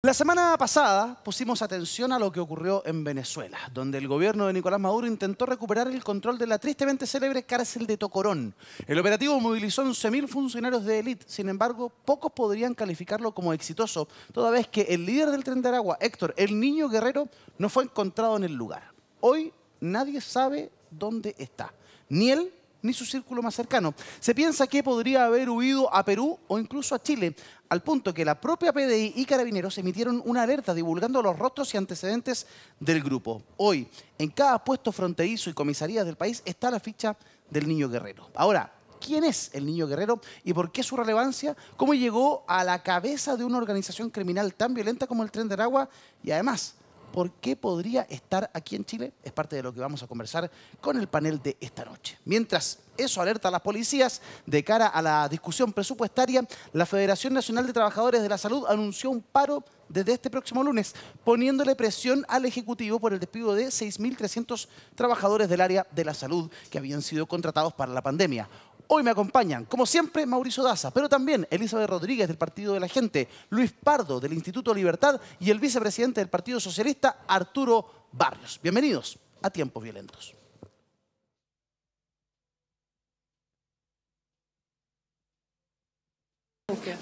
La semana pasada pusimos atención a lo que ocurrió en Venezuela, donde el gobierno de Nicolás Maduro intentó recuperar el control de la tristemente célebre cárcel de Tocorón. El operativo movilizó 11.000 funcionarios de élite, sin embargo, pocos podrían calificarlo como exitoso, toda vez que el líder del Tren de Aragua, Héctor El Niño Guerrero, no fue encontrado en el lugar. Hoy nadie sabe dónde está, ni él ni su círculo más cercano. Se piensa que podría haber huido a Perú o incluso a Chile, al punto que la propia PDI y Carabineros emitieron una alerta divulgando los rostros y antecedentes del grupo. Hoy, en cada puesto fronterizo y comisaría del país está la ficha del Niño Guerrero. Ahora, ¿quién es el Niño Guerrero y por qué su relevancia? ¿Cómo llegó a la cabeza de una organización criminal tan violenta como el Tren de Aragua? Y además, ¿por qué podría estar aquí en Chile? Es parte de lo que vamos a conversar con el panel de esta noche. Mientras eso alerta a las policías, de cara a la discusión presupuestaria, la Federación Nacional de Trabajadores de la Salud anunció un paro desde este próximo lunes, poniéndole presión al Ejecutivo por el despido de 6.300 trabajadores del área de la salud que habían sido contratados para la pandemia. Hoy me acompañan, como siempre, Mauricio Daza, pero también Elizabeth Rodríguez del Partido de la Gente, Luis Pardo del Instituto Libertad y el vicepresidente del Partido Socialista, Arturo Barrios. Bienvenidos a Tiempos Violentos.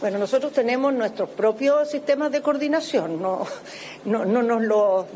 Bueno, nosotros tenemos nuestros propios sistemas de coordinación, no nos lo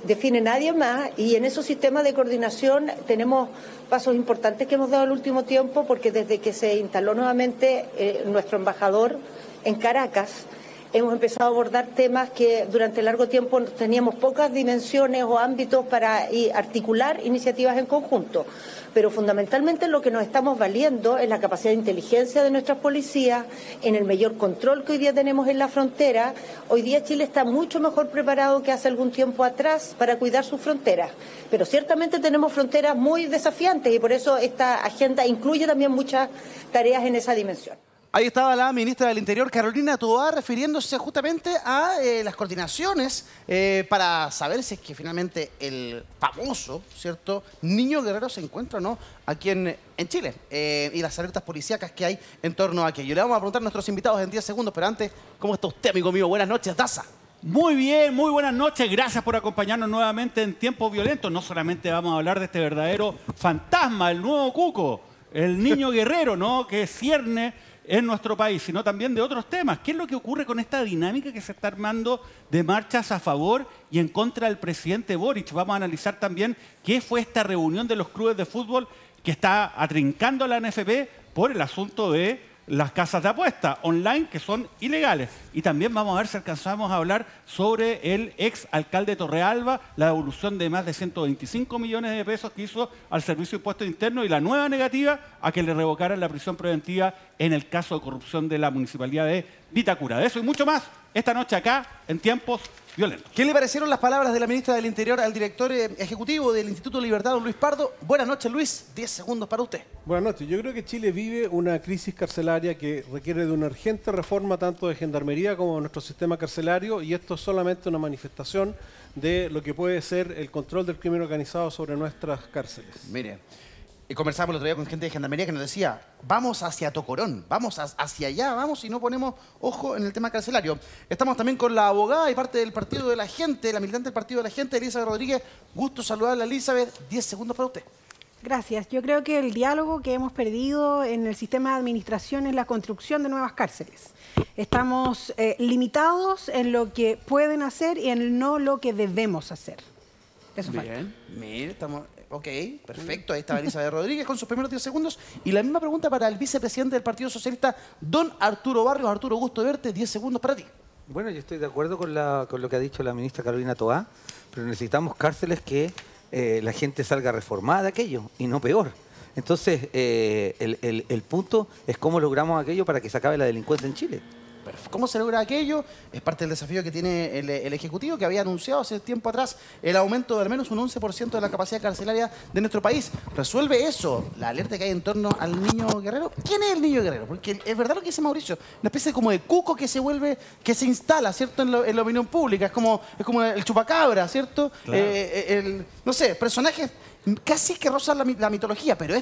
define nadie más, y en esos sistemas de coordinación tenemos pasos importantes que hemos dado el último tiempo, porque desde que se instaló nuevamente nuestro embajador en Caracas, hemos empezado a abordar temas que durante largo tiempo teníamos pocas dimensiones o ámbitos para articular iniciativas en conjunto. Pero fundamentalmente lo que nos estamos valiendo es la capacidad de inteligencia de nuestras policías, en el mayor control que hoy día tenemos en la frontera. Hoy día Chile está mucho mejor preparado que hace algún tiempo atrás para cuidar sus fronteras. Pero ciertamente tenemos fronteras muy desafiantes y por eso esta agenda incluye también muchas tareas en esa dimensión. Ahí estaba la ministra del Interior, Carolina Toá, refiriéndose justamente a las coordinaciones para saber si es que finalmente el famoso, ¿cierto?, Niño Guerrero se encuentra o no aquí en Chile y las alertas policíacas que hay en torno a aquello. Le vamos a preguntar a nuestros invitados en 10 segundos, pero antes, ¿cómo está usted, amigo mío? Buenas noches, Daza. Muy bien, muy buenas noches. Gracias por acompañarnos nuevamente en Tiempos Violentos. No solamente vamos a hablar de este verdadero fantasma, el nuevo cuco, el Niño Guerrero, ¿no?, que cierne en nuestro país, sino también de otros temas. ¿Qué es lo que ocurre con esta dinámica que se está armando de marchas a favor y en contra del presidente Boric? Vamos a analizar también qué fue esta reunión de los clubes de fútbol que está atrincando a la NFP por el asunto de las casas de apuesta online que son ilegales. Y también vamos a ver si alcanzamos a hablar sobre el ex alcalde de Torrealba, la devolución de más de 125 millones de pesos que hizo al Servicio de Impuestos Internos y la nueva negativa a que le revocaran la prisión preventiva en el caso de corrupción de la Municipalidad de Vitacura. De eso y mucho más esta noche acá en Tiempos Violentos. ¿Qué le parecieron las palabras de la ministra del Interior al director ejecutivo del Instituto Libertad, Luis Pardo? Buenas noches, Luis. 10 segundos para usted. Buenas noches. Yo creo que Chile vive una crisis carcelaria que requiere de una urgente reforma tanto de Gendarmería como de nuestro sistema carcelario, y esto es solamente una manifestación de lo que puede ser el control del crimen organizado sobre nuestras cárceles. Mire, conversamos el otro día con gente de Gendarmería que nos decía, vamos hacia Tocorón, vamos hacia allá, vamos y no ponemos ojo en el tema carcelario. Estamos también con la abogada y parte del Partido de la Gente, la militante del Partido de la Gente, Elizabeth Rodríguez. Gusto saludarla, Elizabeth. 10 segundos para usted. Gracias. Yo creo que el diálogo que hemos perdido en el sistema de administración es la construcción de nuevas cárceles. Estamos limitados en lo que pueden hacer y en no lo que debemos hacer. Eso falta. Bien, mire, estamos... Ok, perfecto. Ahí está Elizabeth Rodríguez con sus primeros 10 segundos. Y la misma pregunta para el vicepresidente del Partido Socialista, don Arturo Barrios. Arturo, gusto de verte. 10 segundos para ti. Bueno, yo estoy de acuerdo con lo que ha dicho la ministra Carolina Toá, pero necesitamos cárceles que la gente salga reformada de aquello y no peor. Entonces, el punto es cómo logramos aquello para que se acabe la delincuencia en Chile. ¿Cómo se logra aquello? Es parte del desafío que tiene el Ejecutivo, que había anunciado hace tiempo atrás el aumento de al menos un 11% de la capacidad carcelaria de nuestro país. ¿Resuelve eso la alerta que hay en torno al Niño Guerrero? ¿Quién es el Niño Guerrero? Porque es verdad lo que dice Mauricio, una especie como de cuco que se instala, ¿cierto?, en la opinión pública. Es como el chupacabra, ¿cierto? Claro. No sé, personajes casi que rozan la mitología, pero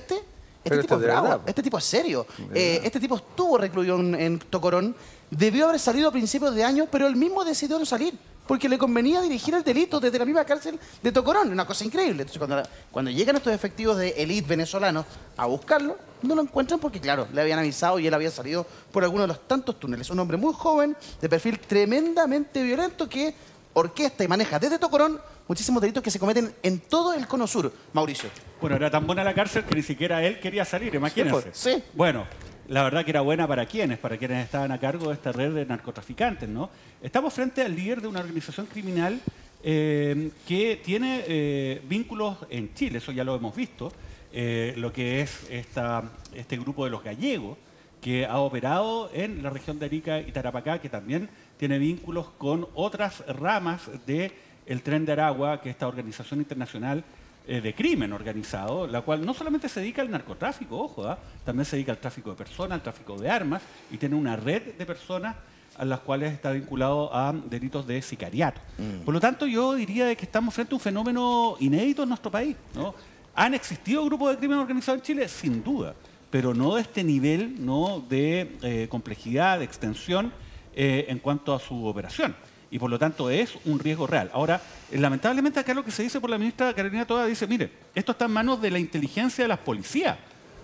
Pero tipo es de bravo, verdad. este tipo es serio. Este tipo estuvo recluido en Tocorón, debió haber salido a principios de año, pero él mismo decidió no salir, porque le convenía dirigir el delito desde la misma cárcel de Tocorón. Una cosa increíble. Entonces, cuando llegan estos efectivos de élite venezolanos a buscarlo, no lo encuentran porque, claro, le habían avisado y él había salido por alguno de los tantos túneles. Un hombre muy joven, de perfil tremendamente violento, que orquesta y maneja desde Tocorón muchísimos delitos que se cometen en todo el cono sur. Mauricio. Bueno, era tan buena la cárcel que ni siquiera él quería salir, imagínense. Sí. Bueno, la verdad que era buena para quienes estaban a cargo de esta red de narcotraficantes, ¿no? Estamos frente al líder de una organización criminal que tiene vínculos en Chile, eso ya lo hemos visto, lo que es este grupo de los gallegos, que ha operado en la región de Arica y Tarapacá, que también tiene vínculos con otras ramas del Tren de Aragua, que es esta organización internacional de crimen organizado, la cual no solamente se dedica al narcotráfico, ojo, también se dedica al tráfico de personas, al tráfico de armas, y tiene una red de personas a las cuales está vinculado a delitos de sicariato. Por lo tanto, yo diría de que estamos frente a un fenómeno inédito en nuestro país, ¿no? ¿Han existido grupos de crimen organizado en Chile? Sin duda, pero no de este nivel, ¿no?, de complejidad, de extensión en cuanto a su operación. Y por lo tanto es un riesgo real. Ahora, lamentablemente acá lo que se dice por la ministra Carolina Toa dice, mire, esto está en manos de la inteligencia de las policías.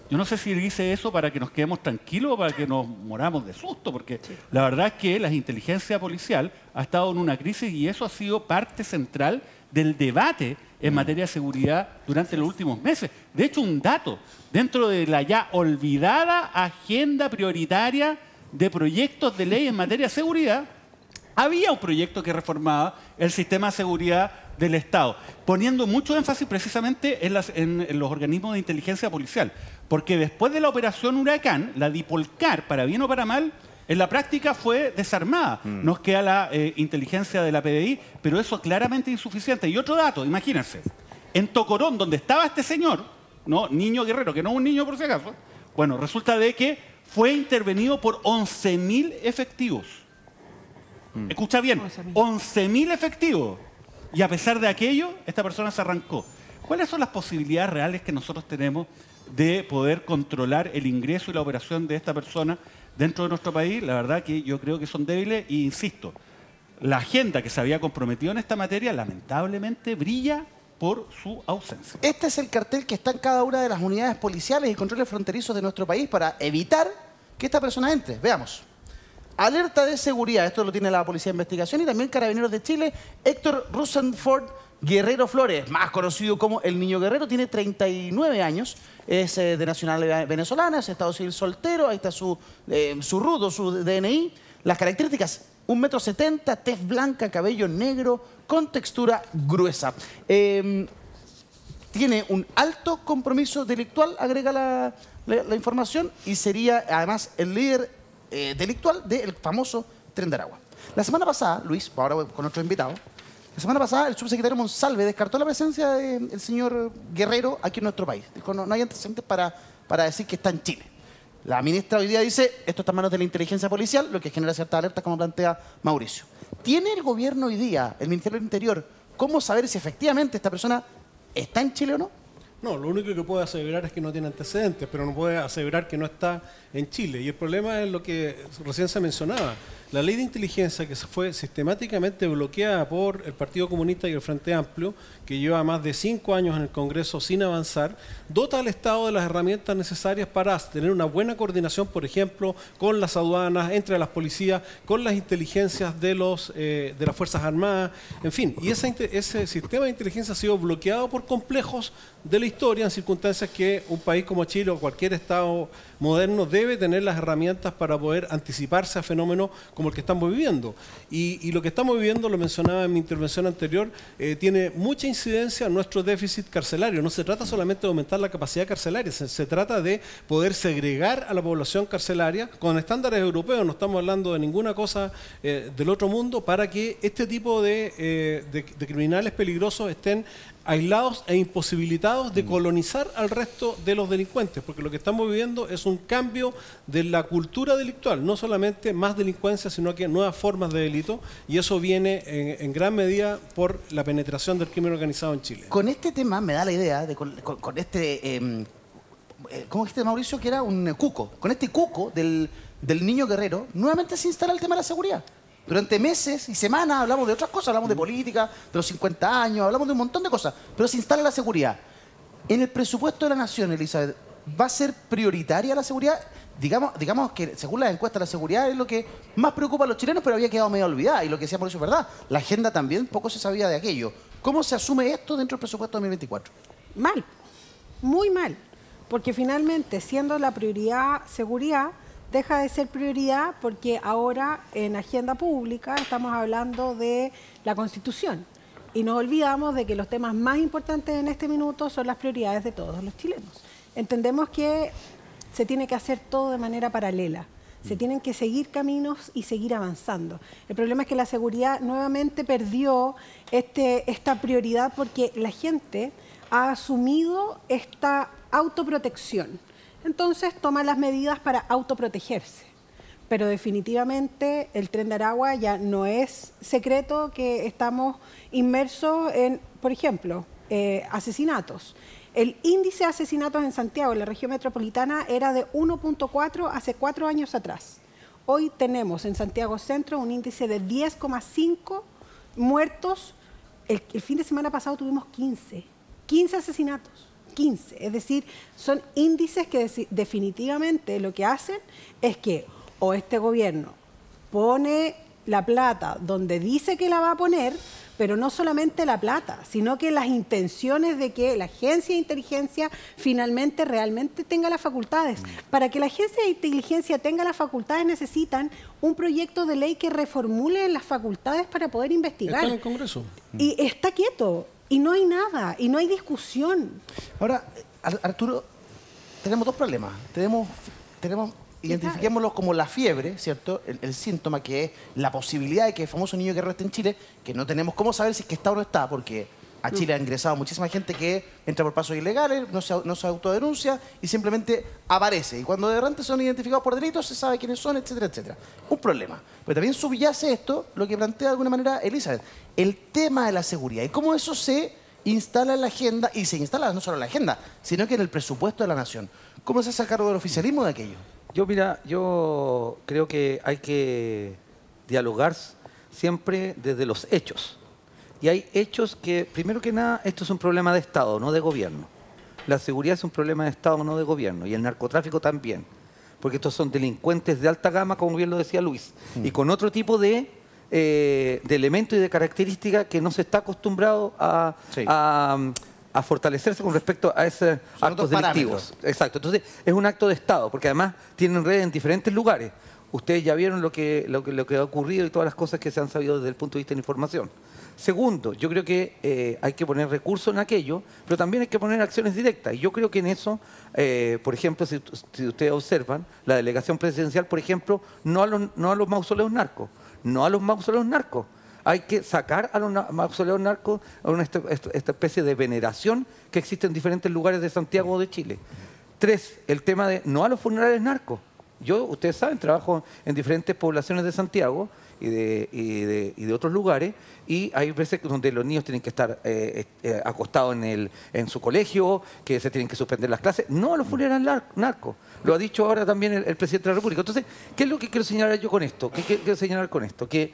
Yo no sé si dice eso para que nos quedemos tranquilos o para que nos moramos de susto, porque la verdad es que la inteligencia policial ha estado en una crisis y eso ha sido parte central del debate en materia de seguridad durante los últimos meses. De hecho, un dato, dentro de la ya olvidada agenda prioritaria de proyectos de ley en materia de seguridad, había un proyecto que reformaba el sistema de seguridad del Estado, poniendo mucho énfasis precisamente en los organismos de inteligencia policial, porque después de la operación Huracán, la Dipolcar, para bien o para mal, en la práctica fue desarmada. Nos queda la inteligencia de la PDI, pero eso claramente insuficiente. Y otro dato, imagínense, en Tocorón, donde estaba este señor, ¿no?, Niño Guerrero, que no es un niño por si acaso, bueno, resulta de que fue intervenido por 11.000 efectivos. Escucha bien, 11.000 efectivos. Y a pesar de aquello, esta persona se arrancó. ¿Cuáles son las posibilidades reales que nosotros tenemos de poder controlar el ingreso y la operación de esta persona dentro de nuestro país? La verdad que yo creo que son débiles e insisto, la agenda que se había comprometido en esta materia lamentablemente brilla por su ausencia. Este es el cartel que está en cada una de las unidades policiales y controles fronterizos de nuestro país para evitar que esta persona entre. Veamos. Alerta de seguridad, esto lo tiene la Policía de Investigación y también Carabineros de Chile. Héctor Rosenford Guerrero Flores, más conocido como el Niño Guerrero, tiene 39 años, es de nacionalidad venezolana, es estado civil soltero, ahí está su RUT, su DNI. Las características, 1,70 m, tez blanca, cabello negro, con textura gruesa. Tiene un alto compromiso delictual, agrega la información, y sería además el líder delictual del famoso Tren de Aragua. La semana pasada, Luis, ahora voy con otro invitado, la semana pasada el subsecretario Monsalve descartó la presencia del señor Guerrero aquí en nuestro país. Dijo, no hay antecedentes para decir que está en Chile. La ministra hoy día dice, esto está en manos de la inteligencia policial, lo que genera cierta alerta, como plantea Mauricio. ¿Tiene el gobierno hoy día, el Ministerio del Interior, cómo saber si efectivamente esta persona está en Chile o no? No, lo único que puede aseverar es que no tiene antecedentes, pero no puede aseverar que no está en Chile. Y el problema es lo que recién se mencionaba. La ley de inteligencia que fue sistemáticamente bloqueada por el Partido Comunista y el Frente Amplio, que lleva más de 5 años en el Congreso sin avanzar, dota al Estado de las herramientas necesarias para tener una buena coordinación, por ejemplo, con las aduanas, entre las policías, con las inteligencias de las Fuerzas Armadas, en fin. Y ese sistema de inteligencia ha sido bloqueado por complejos de la historia en circunstancias que un país como Chile o cualquier Estado moderno debe tener las herramientas para poder anticiparse a fenómenos como el que estamos viviendo. Y lo que estamos viviendo, lo mencionaba en mi intervención anterior, tiene mucha incidencia en nuestro déficit carcelario. No se trata solamente de aumentar la capacidad carcelaria, se trata de poder segregar a la población carcelaria con estándares europeos, no estamos hablando de ninguna cosa del otro mundo, para que este tipo de criminales peligrosos estén aislados e imposibilitados de colonizar al resto de los delincuentes, porque lo que estamos viviendo es un cambio de la cultura delictual, no solamente más delincuencia, sino que nuevas formas de delito, y eso viene en gran medida por la penetración del crimen organizado en Chile. Con este tema me da la idea, con este ¿cómo dijiste, Mauricio? Que era un cuco. Con este cuco del niño guerrero, nuevamente se instala el tema de la seguridad. Durante meses y semanas hablamos de otras cosas, hablamos de política, de los 50 años, hablamos de un montón de cosas, pero se instala la seguridad. En el presupuesto de la Nación, Elizabeth, ¿va a ser prioritaria la seguridad? Digamos que según las encuestas la seguridad es lo que más preocupa a los chilenos, pero había quedado medio olvidada. Y lo que decía Mauricio es verdad. La agenda también, poco se sabía de aquello. ¿Cómo se asume esto dentro del presupuesto 2024? Mal, muy mal. Porque finalmente, siendo la prioridad seguridad, deja de ser prioridad porque ahora en agenda pública estamos hablando de la Constitución. Y nos olvidamos de que los temas más importantes en este minuto son las prioridades de todos los chilenos. Entendemos que se tiene que hacer todo de manera paralela. Se tienen que seguir caminos y seguir avanzando. El problema es que la seguridad nuevamente perdió esta prioridad porque la gente ha asumido esta autoprotección. Entonces toma las medidas para autoprotegerse. Pero definitivamente el Tren de Aragua ya no es secreto que estamos inmersos en, por ejemplo, asesinatos. El índice de asesinatos en Santiago, en la región metropolitana, era de 1.4 hace 4 años atrás. Hoy tenemos en Santiago Centro un índice de 10,5 muertos. El fin de semana pasado tuvimos 15 asesinatos. 15. Es decir, son índices que definitivamente lo que hacen es que o este gobierno pone la plata donde dice que la va a poner, pero no solamente la plata, sino que las intenciones de que la agencia de inteligencia finalmente realmente tenga las facultades. Para que la agencia de inteligencia tenga las facultades necesitan un proyecto de ley que reformule las facultades para poder investigar. Está en el Congreso. Y está quieto. Y no hay nada, y no hay discusión. Ahora, Arturo, tenemos dos problemas. Identifiquémoslo como la fiebre, ¿cierto? El síntoma que es la posibilidad de que el famoso niño guerrero esté en Chile, que no tenemos cómo saber si es que está o no está, porque a Chile ha ingresado muchísima gente que entra por pasos ilegales, no se autodenuncia y simplemente aparece. Y cuando de repente son identificados por delitos, se sabe quiénes son, etcétera, etcétera. Un problema. Pero también subyace esto, lo que plantea de alguna manera Elizabeth, el tema de la seguridad y cómo eso se instala en la agenda, y se instala no solo en la agenda, sino que en el presupuesto de la Nación. ¿Cómo se hace cargo del oficialismo de aquello? Yo creo que hay que dialogar siempre desde los hechos. Y hay hechos que, primero que nada, esto es un problema de Estado, no de gobierno. La seguridad es un problema de Estado, no de gobierno. Y el narcotráfico también. Porque estos son delincuentes de alta gama, como bien lo decía Luis. Y con otro tipo de elementos y de características que no se está acostumbrado a fortalecerse con respecto a esos actos delictivos. Exacto. Entonces, es un acto de Estado, porque además tienen redes en diferentes lugares. Ustedes ya vieron lo que ha ocurrido y todas las cosas que se han sabido desde el punto de vista de la información. Segundo, yo creo que hay que poner recursos en aquello, pero también hay que poner acciones directas. Y yo creo que en eso, por ejemplo, si ustedes observan, la delegación presidencial, por ejemplo, no a los mausoleos narcos, no a los mausoleos narcos. Hay que sacar a los mausoleos narcos a esta especie de veneración que existe en diferentes lugares de Santiago o de Chile. 3, el tema de no a los funerales narcos. Yo, ustedes saben, trabajo en diferentes poblaciones de Santiago y de otros lugares, y hay veces donde los niños tienen que estar acostados en su colegio, que se tienen que suspender las clases. No a los funerales narcos. Lo ha dicho ahora también el presidente de la República. Entonces, ¿qué es lo que quiero señalar yo con esto? ¿Qué quiero señalar con esto? Que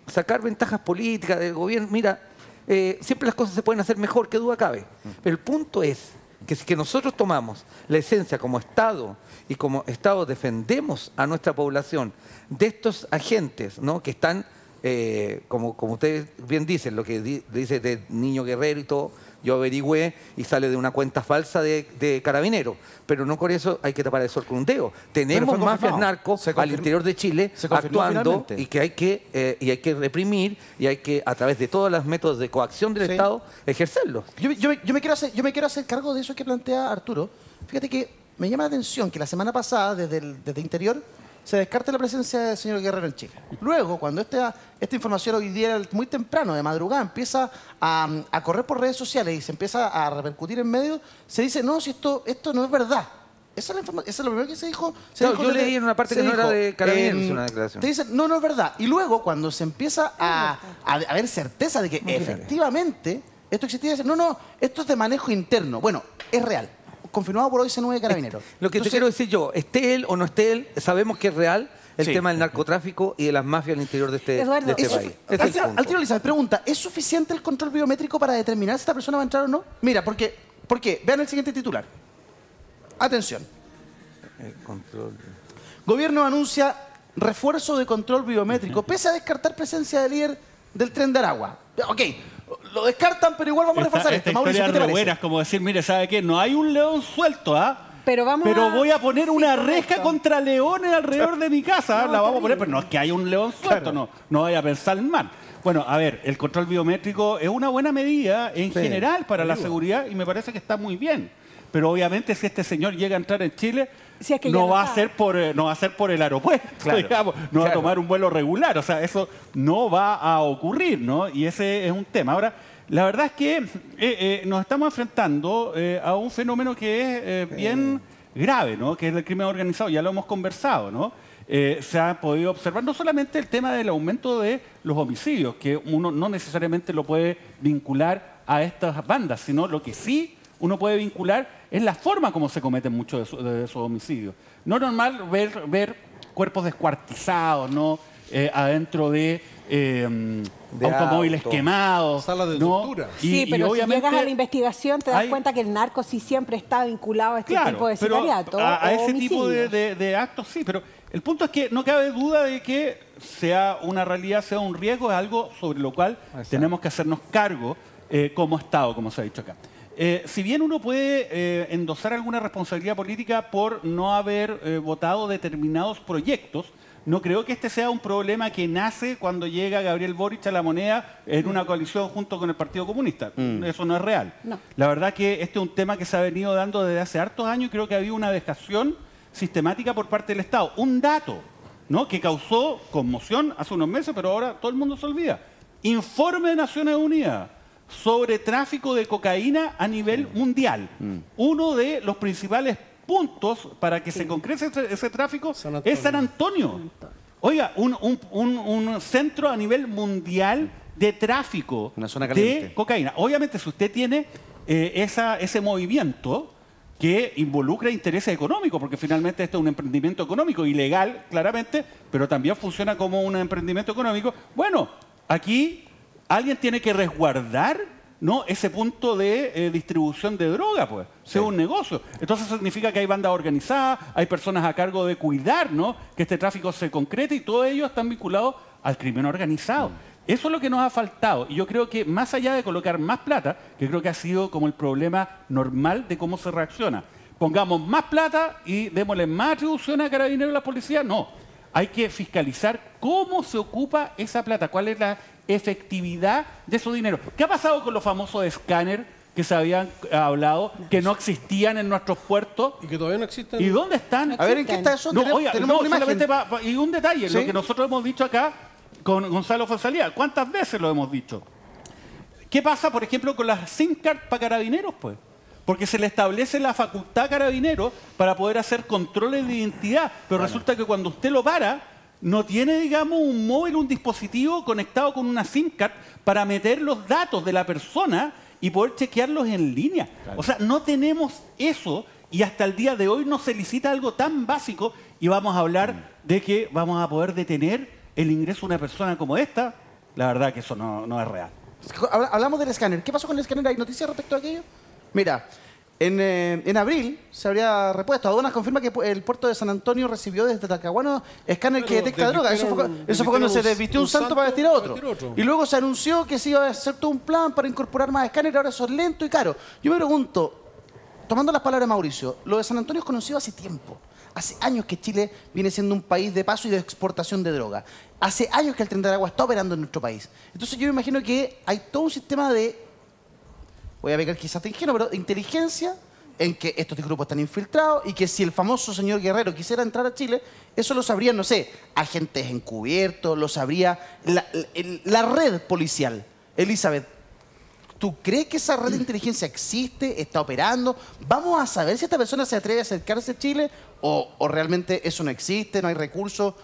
sacar ventajas políticas del gobierno, mira, siempre las cosas se pueden hacer mejor, que duda cabe. Pero el punto es que si que nosotros tomamos la esencia como Estado y como Estado defendemos a nuestra población de estos agentes, ¿no?, que están, como ustedes bien dicen, lo que dice de niño guerrero y todo, yo averigüé y sale de una cuenta falsa de Carabineros, pero no con eso hay que tapar el sol con un dedo. Tenemos mafias narcos al interior de Chile actuando y que hay que reprimir y hay que, a través de todos los métodos de coacción del Estado, ejercerlos. Yo me quiero hacer cargo de eso que plantea Arturo. Fíjate que me llama la atención que la semana pasada, desde Interior, se descarta la presencia del señor Guerrero en Chile. Luego, cuando esta información hoy día, muy temprano, de madrugada, empieza a correr por redes sociales y se empieza a repercutir en medios, se dice, no, si esto no es verdad. Eso es lo primero que se dijo. Yo leí en una parte que no era de Carabineros una declaración. Te dicen, no es verdad. Y luego, cuando se empieza a haber certeza de que efectivamente esto existía, dicen, no, esto es de manejo interno. Bueno, es real. confirmado por hoy C9 Carabineros. Lo que Entonces, te quiero decir yo, esté él o no esté él, sabemos que es real el Sí. tema del narcotráfico y de las mafias al interior de este Eduardo, país. Ese es el punto. Al tiro Elizabeth pregunta, ¿es suficiente el control biométrico para determinar si esta persona va a entrar o no? Mira, ¿por qué? Vean el siguiente titular. Atención. El control. Gobierno anuncia refuerzo de control biométrico, pese a descartar presencia de líder del Tren de Aragua. Ok, lo descartan, pero igual vamos a reforzar Esta esto. Mauricio, historia ¿qué te es re parece? buena, es como decir, mire, ¿sabe qué? No hay un león suelto, ¿ah? Pero voy a poner una Sí, reja correcto. contra leones alrededor de mi casa. No, la vamos a poner, terrible. pero no es que haya un león suelto, no vaya a pensar mal. Bueno, a ver, el control biométrico es una buena medida en general para la seguridad y me parece que está muy bien. Pero obviamente si este señor llega a entrar en Chile, Si es que ya no no va a está. ser no va a ser por el aeropuerto, Claro, digamos, no va a claro. tomar un vuelo regular, o sea, eso no va a ocurrir, ¿no? Y ese es un tema. Ahora, la verdad es que nos estamos enfrentando a un fenómeno que es bien grave, ¿no? Que es el crimen organizado, ya lo hemos conversado, ¿no? Se ha podido observar no solamente el tema del aumento de los homicidios, que uno no necesariamente lo puede vincular a estas bandas, sino lo que sí uno puede vincular es la forma como se cometen muchos de esos homicidios. No es normal ver cuerpos descuartizados, ¿no? Adentro de automóviles auto. quemados. Salas de ¿no? tortura. Sí, pero obviamente si llegas a la investigación te das hay- cuenta que el narco sí siempre está vinculado a este tipo de pero sicariato a o ese tipo homicidios. de actos sí, pero el punto es que no cabe duda de que sea una realidad, sea un riesgo, es algo sobre lo cual tenemos que hacernos cargo como Estado, como se ha dicho acá. Si bien uno puede endosar alguna responsabilidad política por no haber votado determinados proyectos, no creo que este sea un problema que nace cuando llega Gabriel Boric a la moneda en una coalición junto con el Partido Comunista. Eso no es real. No. La verdad que este es un tema que se ha venido dando desde hace hartos años y creo que ha habido una dejación sistemática por parte del Estado. Un dato, ¿no? Que causó conmoción hace unos meses, pero ahora todo el mundo se olvida. Informe de Naciones Unidas sobre tráfico de cocaína a nivel mundial. Uno de los principales puntos para que se concrete ese tráfico San Antonio. es San Antonio. Oiga, un centro a nivel mundial de tráfico Una zona de caliente. cocaína. Obviamente, si usted tiene ese movimiento que involucra intereses económicos, porque finalmente esto es un emprendimiento económico, ilegal, claramente, pero también funciona como un emprendimiento económico. Bueno, aquí alguien tiene que resguardar, ¿no? Ese punto de distribución de droga, pues. Es un negocio. Entonces eso significa que hay bandas organizadas, hay personas a cargo de cuidar, ¿no? Que este tráfico se concrete y todos ellos están vinculados al crimen organizado. Eso es lo que nos ha faltado. Y yo creo que más allá de colocar más plata, que creo que ha sido como el problema normal de cómo se reacciona. Pongamos más plata y démosle más atribuciones a Carabineros y a la policía. No. Hay que fiscalizar cómo se ocupa esa plata, cuál es la efectividad de su dinero. ¿Qué ha pasado con los famosos escáneres que se habían hablado, que no existían en nuestros puertos? Y que todavía no existen. ¿Y dónde están? A ver, ¿en qué está eso? No, Tenemos- oiga, tenemos no, una imagen. solamente y un detalle, ¿Sí? lo que nosotros hemos dicho acá con Gonzalo Fonsalía. ¿Cuántas veces lo hemos dicho? ¿Qué pasa, por ejemplo, con las SIM card para Carabineros, pues? Porque se le establece la facultad a Carabineros para poder hacer controles de identidad, pero resulta que cuando usted lo para, no tiene, digamos, un móvil, un dispositivo conectado con una SIM card para meter los datos de la persona y poder chequearlos en línea. O sea, no tenemos eso y hasta el día de hoy no se licita algo tan básico y vamos a hablar de que vamos a poder detener el ingreso de una persona como esta. La verdad que eso no es real. Hablamos del escáner. ¿Qué pasó con el escáner? ¿Hay noticias respecto a aquello? Mira, en abril se habría repuesto. Aduanas confirma que el puerto de San Antonio recibió desde Talcahuano escáner que Pero detecta droga. Eso fue cuando se desvistió un santo para vestir a otro. Y luego se anunció que se iba a hacer todo un plan para incorporar más escáneres. Ahora eso es lento y caro. Yo me pregunto, tomando las palabras de Mauricio, lo de San Antonio es conocido hace tiempo. Hace años que Chile viene siendo un país de paso y de exportación de droga. Hace años que el Tren de Aragua está operando en nuestro país. Entonces yo me imagino que hay todo un sistema de, voy a pegar quizás de ingenuo, pero de inteligencia en que estos grupos están infiltrados y que si el famoso señor Guerrero quisiera entrar a Chile, eso lo sabrían, no sé, agentes encubiertos, lo sabría la red policial. Elizabeth, ¿tú crees que esa red de inteligencia existe, está operando? ¿Vamos a saber si esta persona se atreve a acercarse a Chile o realmente eso no existe, no hay recursos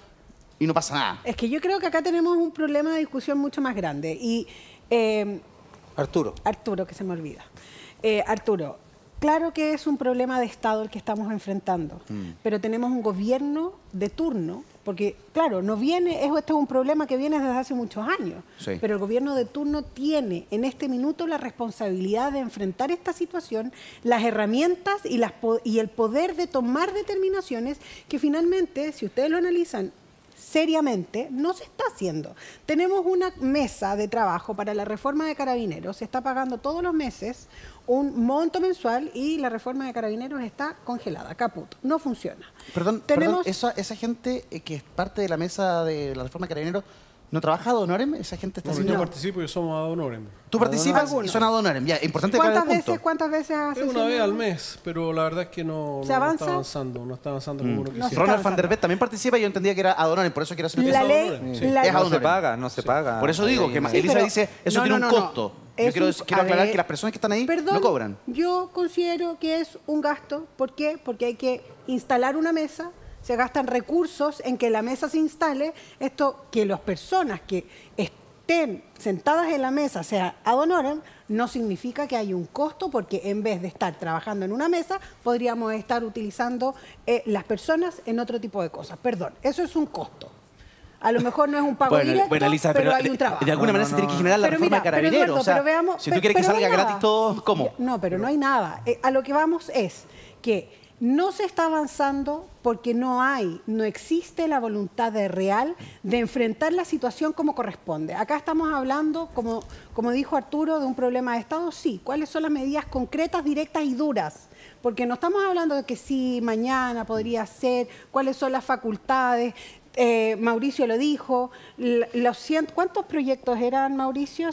y no pasa nada? Es que yo creo que acá tenemos un problema de discusión mucho más grande. Y Arturo. Arturo, que se me olvida. Arturo, Claro que es un problema de Estado el que estamos enfrentando, pero tenemos un gobierno de turno, porque claro, este es un problema que viene desde hace muchos años, Sí. pero el gobierno de turno tiene en este minuto la responsabilidad de enfrentar esta situación, las herramientas y el poder de tomar determinaciones que finalmente, si ustedes lo analizan seriamente, no se está haciendo. Tenemos una mesa de trabajo para la reforma de Carabineros, se está pagando todos los meses un monto mensual y la reforma de Carabineros está congelada, caput, no funciona. Perdón, esa gente que es parte de la mesa de la reforma de Carabineros, ¿no trabaja ad honorem? Esa gente está haciendo... Yo participo y somos ad honorem. Tú participas Algunos. y son ad honorem. Ya, importante aclarar el punto. ¿Cuántas veces hace? Es una vez al mes, pero la verdad es que no está avanzando. No está avanzando como uno quisiera. Ronald van der Vet también participa y yo entendía que era ad honorem, por eso quiero hacer La eso. ley, Sí. la- Es ad No se honorem. paga, no se paga. Por eso digo que Sí, Elisa pero- dice, eso no, tiene no, un no, costo. Es Yo quiero a aclarar ver, que las personas que están ahí perdón, no cobran. Yo considero que es un gasto. ¿Por qué? Porque hay que instalar una mesa, se gastan recursos en que la mesa se instale, esto que las personas que estén sentadas en la mesa sea ad honorem, no significa que hay un costo, porque en vez de estar trabajando en una mesa, podríamos estar utilizando las personas en otro tipo de cosas. Perdón, eso es un costo. A lo mejor no es un pago directo, Elisa, pero hay un trabajo. de alguna manera se tiene que generar la Pero reforma mira, de Carabineros. Eduardo, O sea, pero veamos, si tú quieres que pero no salga hay nada. gratis todo, ¿cómo? No, pero no hay nada. A lo que vamos es que no se está avanzando porque no existe la voluntad real de enfrentar la situación como corresponde. Acá estamos hablando, como dijo Arturo, de un problema de Estado. Sí, ¿cuáles son las medidas concretas, directas y duras? Porque no estamos hablando de que sí, mañana podría ser, cuáles son las facultades. Mauricio lo dijo, ¿cuántos proyectos eran, Mauricio?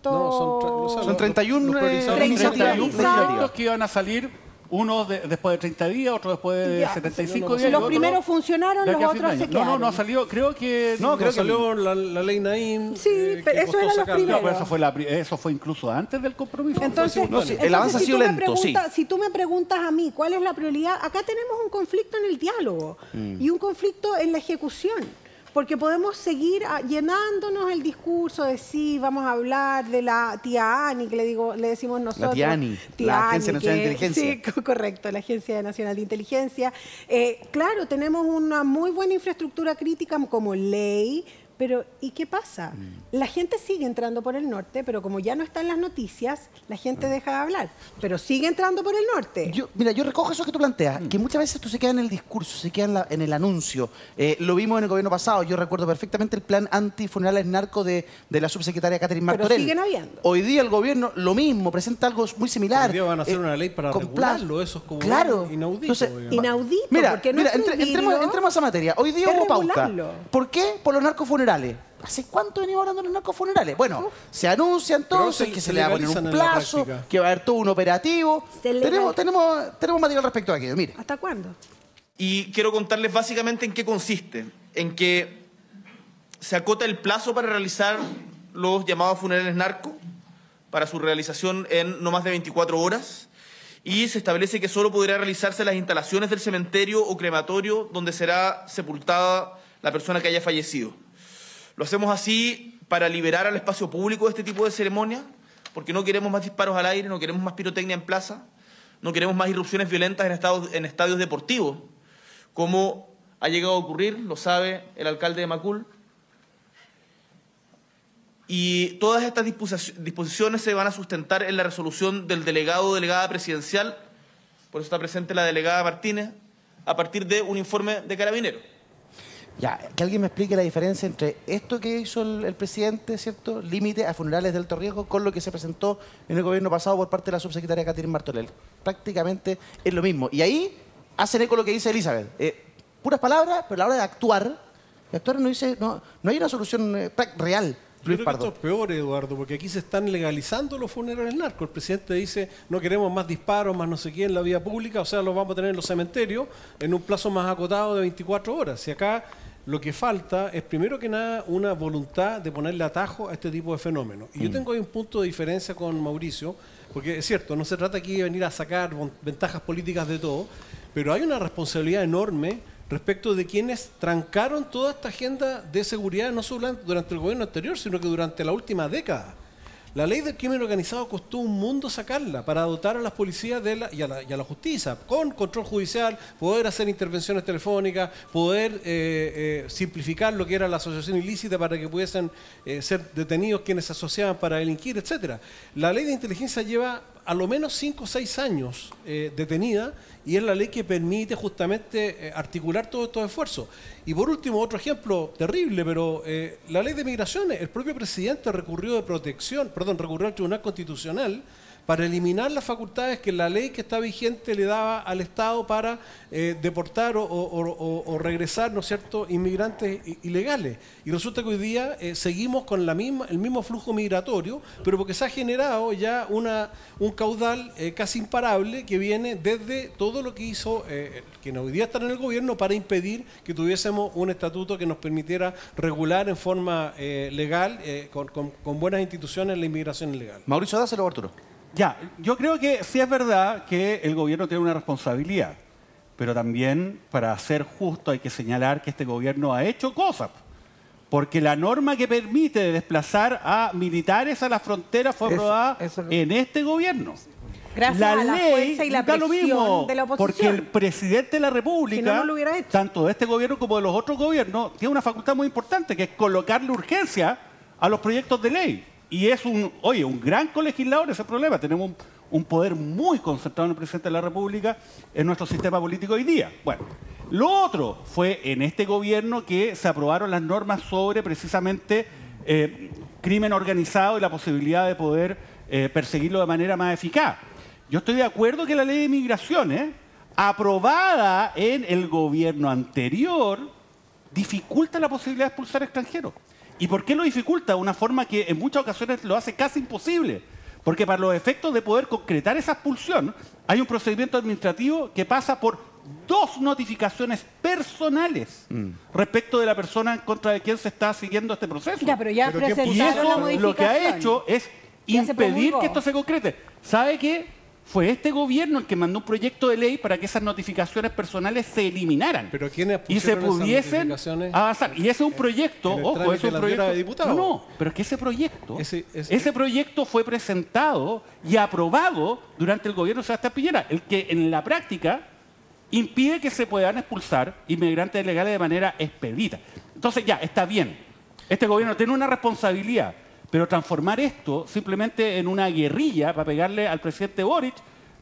No, son 31 los priorizados. 31 Priorizados. proyectos que iban a salir, unos después de 30 días, otros después de Ya, 75 no, días. y Los otros primeros funcionaron, de los aquí a fin de otros se año. quedaron. No ha salido, creo que... No, creo que salió la ley Naim. Sí, pero que eso costó eran los sacarla. primeros. No, pero eso fue incluso antes del compromiso. Entonces, No, sí, el avance ha si sido tú me lento, sí. Si tú me preguntas a mí cuál es la prioridad, acá tenemos un conflicto en el diálogo y un conflicto en la ejecución. Porque podemos seguir llenándonos el discurso de sí, vamos a hablar de la tía Ani, que le decimos nosotros. La tía Ani, la Agencia Nacional de Inteligencia. Sí, correcto, la Agencia Nacional de Inteligencia. Claro, tenemos una muy buena infraestructura crítica como ley, pero ¿y qué pasa? La gente sigue entrando por el norte, pero como ya no están las noticias, la gente deja de hablar. Pero sigue entrando por el norte. Mira, yo recojo eso que tú planteas, que muchas veces esto se queda en el discurso, se queda en el anuncio. Lo vimos en el gobierno pasado, yo recuerdo perfectamente el plan antifunerales narco de la subsecretaria Catherine Pero Martorell. siguen habiendo. Hoy día el gobierno lo mismo, presenta algo muy similar. Hoy día van a hacer una ley para con regularlo, plazo. eso es como Claro. inaudito. Entonces, digamos. Inaudito, Mira, porque no entremos a esa materia. Hoy día es hubo pauta. regularlo. ¿Por qué? Por los narcofunerales. ¿Hace cuánto venimos hablando de los narcofunerales? Bueno, se anuncia entonces Pero que se se le va a poner legalizan un en la plazo, práctica. que va a haber todo un operativo. Se legal- Tenemos material respecto a aquello. Mire. ¿Hasta cuándo? Y quiero contarles básicamente en qué consiste. En que se acota el plazo para realizar los llamados funerales narco, para su realización en no más de 24 horas, y se establece que solo podrá realizarse en las instalaciones del cementerio o crematorio donde será sepultada la persona que haya fallecido. Lo hacemos así para liberar al espacio público de este tipo de ceremonias, porque no queremos más disparos al aire, no queremos más pirotecnia en plaza, no queremos más irrupciones violentas en estadios deportivos, como ha llegado a ocurrir, lo sabe el alcalde de Macul. Y todas estas disposiciones se van a sustentar en la resolución del delegado o delegada presidencial, por eso está presente la delegada Martínez, a partir de un informe de Carabineros. Ya, que alguien me explique la diferencia entre esto que hizo el presidente, ¿cierto? Límite a funerales de alto riesgo, con lo que se presentó en el gobierno pasado por parte de la subsecretaria Catherine Martorell. Prácticamente es lo mismo. Y ahí hacen eco lo que dice Elizabeth. Puras palabras, pero a la hora de actuar no hay una solución real. Yo creo que esto es peor, Eduardo, porque aquí se están legalizando los funerales narcos. El presidente dice, no queremos más disparos, más no sé qué en la vía pública, o sea, los vamos a tener en los cementerios en un plazo más acotado de 24 horas. Y acá lo que falta es, primero que nada, una voluntad de ponerle atajo a este tipo de fenómenos. Y yo tengo ahí un punto de diferencia con Mauricio, porque es cierto, no se trata aquí de venir a sacar ventajas políticas de todo, pero hay una responsabilidad enorme respecto de quienes trancaron toda esta agenda de seguridad, no solo durante el gobierno anterior, sino que durante la última década. La ley del crimen organizado costó un mundo sacarla para dotar a las policías y a la justicia con control judicial, poder hacer intervenciones telefónicas, poder simplificar lo que era la asociación ilícita para que pudiesen ser detenidos quienes se asociaban para delinquir, etcétera. La ley de inteligencia lleva a lo menos 5 o 6 años detenida y es la ley que permite justamente articular todos estos esfuerzos. Y por último, otro ejemplo terrible, pero la ley de migraciones, el propio presidente recurrió al Tribunal Constitucional para eliminar las facultades que la ley que está vigente le daba al Estado para deportar o regresar, ¿no es cierto?, inmigrantes ilegales. Y resulta que hoy día seguimos con el mismo flujo migratorio, pero porque se ha generado ya un caudal casi imparable que viene desde todo lo que hizo quienes hoy día están en el gobierno para impedir que tuviésemos un estatuto que nos permitiera regular en forma legal, con buenas instituciones, la inmigración ilegal. Mauricio, dáselo, Arturo. Ya, yo creo que sí es verdad que el gobierno tiene una responsabilidad, pero también, para ser justo, hay que señalar que este gobierno ha hecho cosas. Porque la norma que permite desplazar a militares a la frontera fue aprobada en este gobierno. Gracias a la fuerza y la presión de la oposición. Porque el presidente de la República, Si no, no lo hubiera hecho. tanto de este gobierno como de los otros gobiernos, tiene una facultad muy importante, que es colocarle urgencia a los proyectos de ley. Y es un gran colegislador ese problema. Tenemos un poder muy concentrado en el presidente de la República en nuestro sistema político hoy día. Bueno, lo otro fue en este gobierno que se aprobaron las normas sobre precisamente crimen organizado y la posibilidad de poder perseguirlo de manera más eficaz. Yo estoy de acuerdo que la ley de migraciones, aprobada en el gobierno anterior, dificulta la posibilidad de expulsar extranjeros. ¿Y por qué lo dificulta? De una forma que en muchas ocasiones lo hace casi imposible. Porque para los efectos de poder concretar esa expulsión, hay un procedimiento administrativo que pasa por 2 notificaciones personales respecto de la persona en contra de quien se está siguiendo este proceso. Ya, pero ya presentaron y la eso modificación. lo que ha hecho es Ya se impedir promulgó. que esto se concrete. ¿Sabe qué? Fue este gobierno el que mandó un proyecto de ley para que esas notificaciones personales se eliminaran ¿Pero quiénes y se pusieron esas pudiesen notificaciones? avanzar. Y ese es un proyecto, en el ojo, trámite es un de la proyecto. Cámara de Diputados. No, pero es que ese proyecto, Ese- ese proyecto fue presentado y aprobado durante el gobierno de Sebastián Piñera, el que en la práctica impide que se puedan expulsar inmigrantes ilegales de manera expedita. Entonces ya, está bien. Este gobierno tiene una responsabilidad, pero transformar esto simplemente en una guerrilla para pegarle al presidente Boric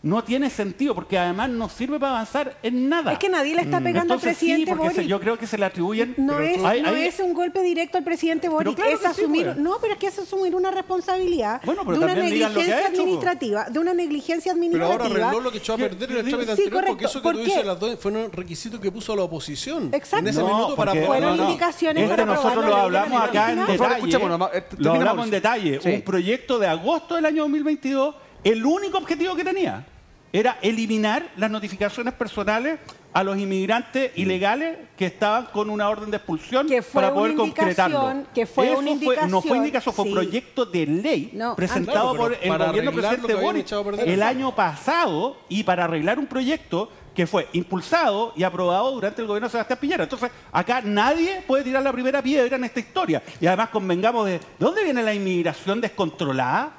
no tiene sentido, porque además no sirve para avanzar en nada. Es que nadie le está pegando al Entonces, presidente sí, porque Boric. yo creo que se le atribuyen... No, es, hay- no hay- es un golpe directo al presidente Boric, claro es que sí, asumir, pues. no, pero es que es asumir una responsabilidad Bueno, pero de una también digan lo que ha negligencia hecho, administrativa, de una negligencia Pero administrativa. ahora arregló lo que echó a perder en el trámite Sí, anterior, correcto. porque eso que ¿Por tú qué? dices las dos fue un requisito que puso la oposición Exacto. en ese No, minuto para porque- poder... Fueron no, no. indicaciones para nosotros aprobar lo la ley hablamos de la acá en Por favor, detalle. escuchémonos, Lo terminamos. hablamos en detalle. Sí. Un proyecto de agosto del año 2022, el único objetivo que tenía era eliminar las notificaciones personales a los inmigrantes ilegales que estaban con una orden de expulsión Que fue para poder una indicación, concretarlo. que fue Eso una no fue indicación, indicación, fue un sí. proyecto de ley No, presentado claro, por pero el para gobierno arreglar lo presidente que habían Boric echado a perder. el año pasado y para arreglar un proyecto que fue impulsado y aprobado durante el gobierno de Sebastián Piñera. Entonces, acá nadie puede tirar la primera piedra en esta historia. Y además convengamos de dónde viene la inmigración descontrolada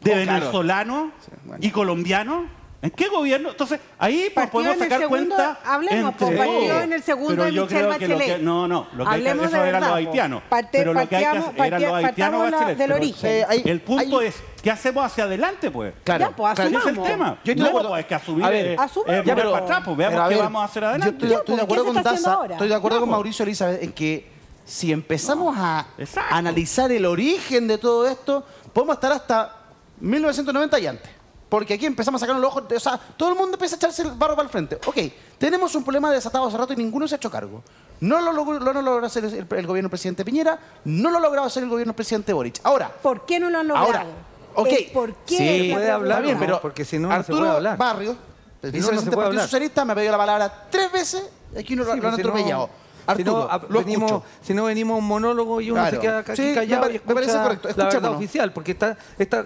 de claro. venezolanos bueno. y colombianos. ¿En qué gobierno? Entonces, ahí pues, Partió podemos en el sacar segundo- cuenta. hablemos, pues, entre partió todos. en el segundo Pero de yo Michelle creo que lo que, Bachelet. no, lo que hay que, Hablemos eso de eran los verdad, haitianos. po. Pero lo que hay que hacer eran los haitianos partamos Bachelet. del Pero origen. el punto es, ¿qué hacemos hacia adelante, pues? Claro, Ya, pues, claro. Ese es el asumamos. tema. Yo estoy de No, acuerdo. pues, es que asumir A ver, asumamos. mirar pero- para atrás, pues, veamos pero a qué ver, vamos a hacer Yo adelante. estoy, Ya, estoy de pues, acuerdo ¿qué se con está haciendo Daza, ahora? estoy de acuerdo Ya, con pues. Mauricio Elizabeth en que si empezamos a Exacto. analizar el origen de todo esto, podemos estar hasta 1990 y antes. Porque aquí empezamos a sacar los ojos, o sea, todo el mundo empieza a echarse el barro para el frente. Ok, tenemos un problema desatado hace rato y ninguno se ha hecho cargo. No lo logró hacer el gobierno del presidente Piñera, no lo logró hacer el gobierno del presidente Boric. Ahora, ¿Por qué no lo han logrado? ahora, ok. ¿Por qué? Sí, puede hablar, está bien, ¿no? pero Porque si no, no se Arturo puede hablar. Barrios, el Si no, no se vicepresidente del puede Partido hablar. Socialista, me ha pedido la palabra 3 veces, aquí no lo han Si no- atropellado. si no, Arturo, lo escucho. si no venimos a un monólogo y uno Claro. se queda aquí Sí, callado me y parece escucha correcto. la verdad Escuchémonos. oficial, porque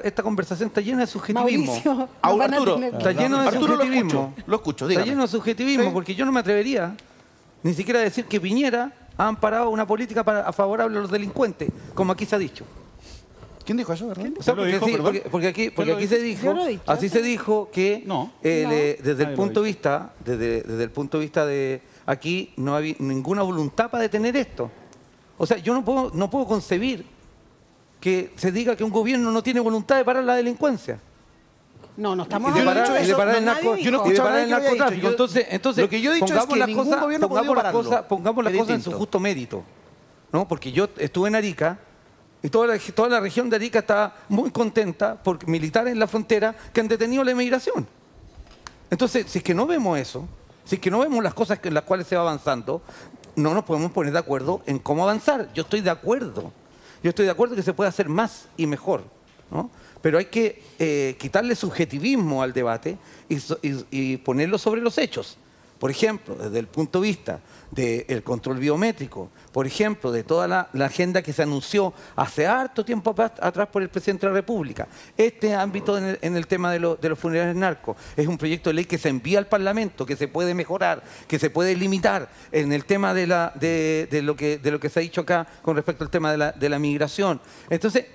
esta conversación está llena de subjetivismo. Mauricio, nos Ahora, van a Arturo, tener- Está lleno de Arturo, subjetivismo. lo escucho, Está dígame. lleno de subjetivismo, Sí. porque yo no me atrevería ni siquiera a decir que Piñera ha amparado una política favorable a los delincuentes, como aquí se ha dicho. ¿Quién dijo eso, verdad? O sea, ¿Quién lo dijo, perdón? porque aquí se dijo, Yo lo he dicho. así se dijo que No. desde el Nadie lo punto de vista, desde el punto de vista de aquí no había ninguna voluntad para detener esto. O sea, yo no puedo concebir que se diga que un gobierno no tiene voluntad de parar la delincuencia. No, no estamos Y de hablando parar, de y de eso. parar el Nadie narco- dijo. Yo no he y de escuchado parar el nada que haya narcotráfico. dicho. Entonces, Lo que yo he dicho es pongamos que las ningún cosas- gobierno ha podido pararlo. pongamos las Es cosas en su distinto. justo mérito, ¿no? Porque yo estuve en Arica y toda la región de Arica está muy contenta por militares en la frontera que han detenido la inmigración. Entonces, si es que no vemos eso, si es que no vemos las cosas en las cuales se va avanzando, no nos podemos poner de acuerdo en cómo avanzar. Yo estoy de acuerdo que se puede hacer más y mejor, ¿no? Pero hay que quitarle subjetivismo al debate y ponerlo sobre los hechos. Por ejemplo, desde el punto de vista del control biométrico, por ejemplo, de toda la agenda que se anunció hace harto tiempo atrás por el presidente de la República. Este ámbito en el tema de los funerales narcos es un proyecto de ley que se envía al Parlamento, que se puede mejorar, que se puede limitar en el tema de lo que se ha dicho acá con respecto al tema de la migración. Entonces,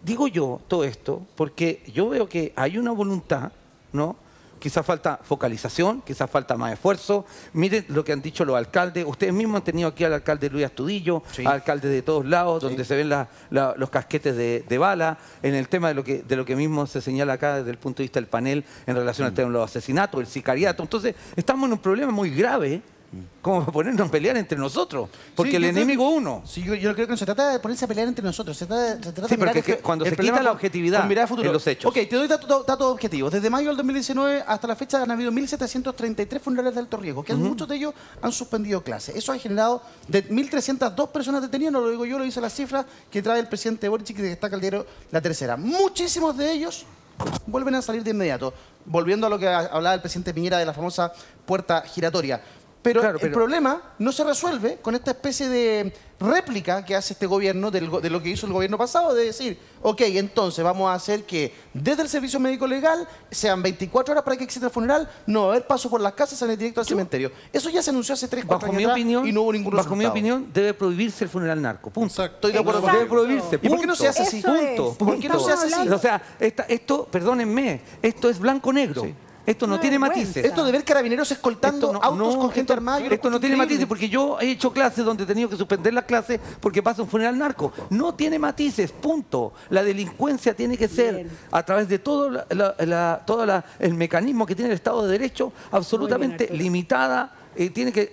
digo yo todo esto porque yo veo que hay una voluntad, ¿no? Quizás falta focalización, quizás falta más esfuerzo. Miren lo que han dicho los alcaldes. Ustedes mismos han tenido aquí al alcalde Luis Astudillo, Sí. alcaldes de todos lados, donde se ven los casquetes de bala, en el tema de lo que mismo se señala acá desde el punto de vista del panel en relación al tema de los asesinatos, el sicariato. Entonces, estamos en un problema muy grave, como para ponernos a pelear entre nosotros, porque Sí, el yo creo- enemigo uno. Sí, yo creo que no se trata de ponerse a pelear entre nosotros, se trata de Sí, mirar porque cuando el se problema quita la con- objetividad con mirada a futuro. en los hechos. Ok, te doy datos objetivos. Desde mayo del 2019 hasta la fecha han habido 1.733 funerales de alto riesgo, que muchos de ellos han suspendido clases. Eso ha generado de 1.302 personas detenidas, no lo digo yo, lo dice la cifra que trae el presidente Boric y que destaca el diario La Tercera. Muchísimos de ellos vuelven a salir de inmediato. Volviendo a lo que hablaba el presidente Piñera de la famosa puerta giratoria. Pero Claro, el pero- problema no se resuelve con esta especie de réplica que hace este gobierno de lo que hizo el gobierno pasado, de decir, ok, entonces vamos a hacer que desde el servicio médico legal sean 24 horas para que exista el funeral, no va a haber paso por las casas, salen directo al cementerio. Eso ya se anunció hace 3-4 Bajo años mi atrás opinión, y no hubo ningún bajo mi resultado. opinión, debe prohibirse el funeral narco. Punto. Estoy de acuerdo Exacto. con Debe prohibirse. ¿Y por qué no se hace así? Eso es. Punto. ¿Por qué no se hace así? Estamos O sea, esto, perdónenme, esto es blanco-negro. Sí. Esto no Una tiene vergüenza. matices. Esto de ver carabineros escoltando Esto no- autos no, con gente esto- armada. yo lo Esto no encuentro tiene increíble. matices porque yo he hecho clases donde he tenido que suspender las clases porque pasa un funeral narco. No tiene matices, punto. La delincuencia tiene que ser Bien. a través de todo el mecanismo que tiene el Estado de Derecho absolutamente Arturo. limitada. Tiene que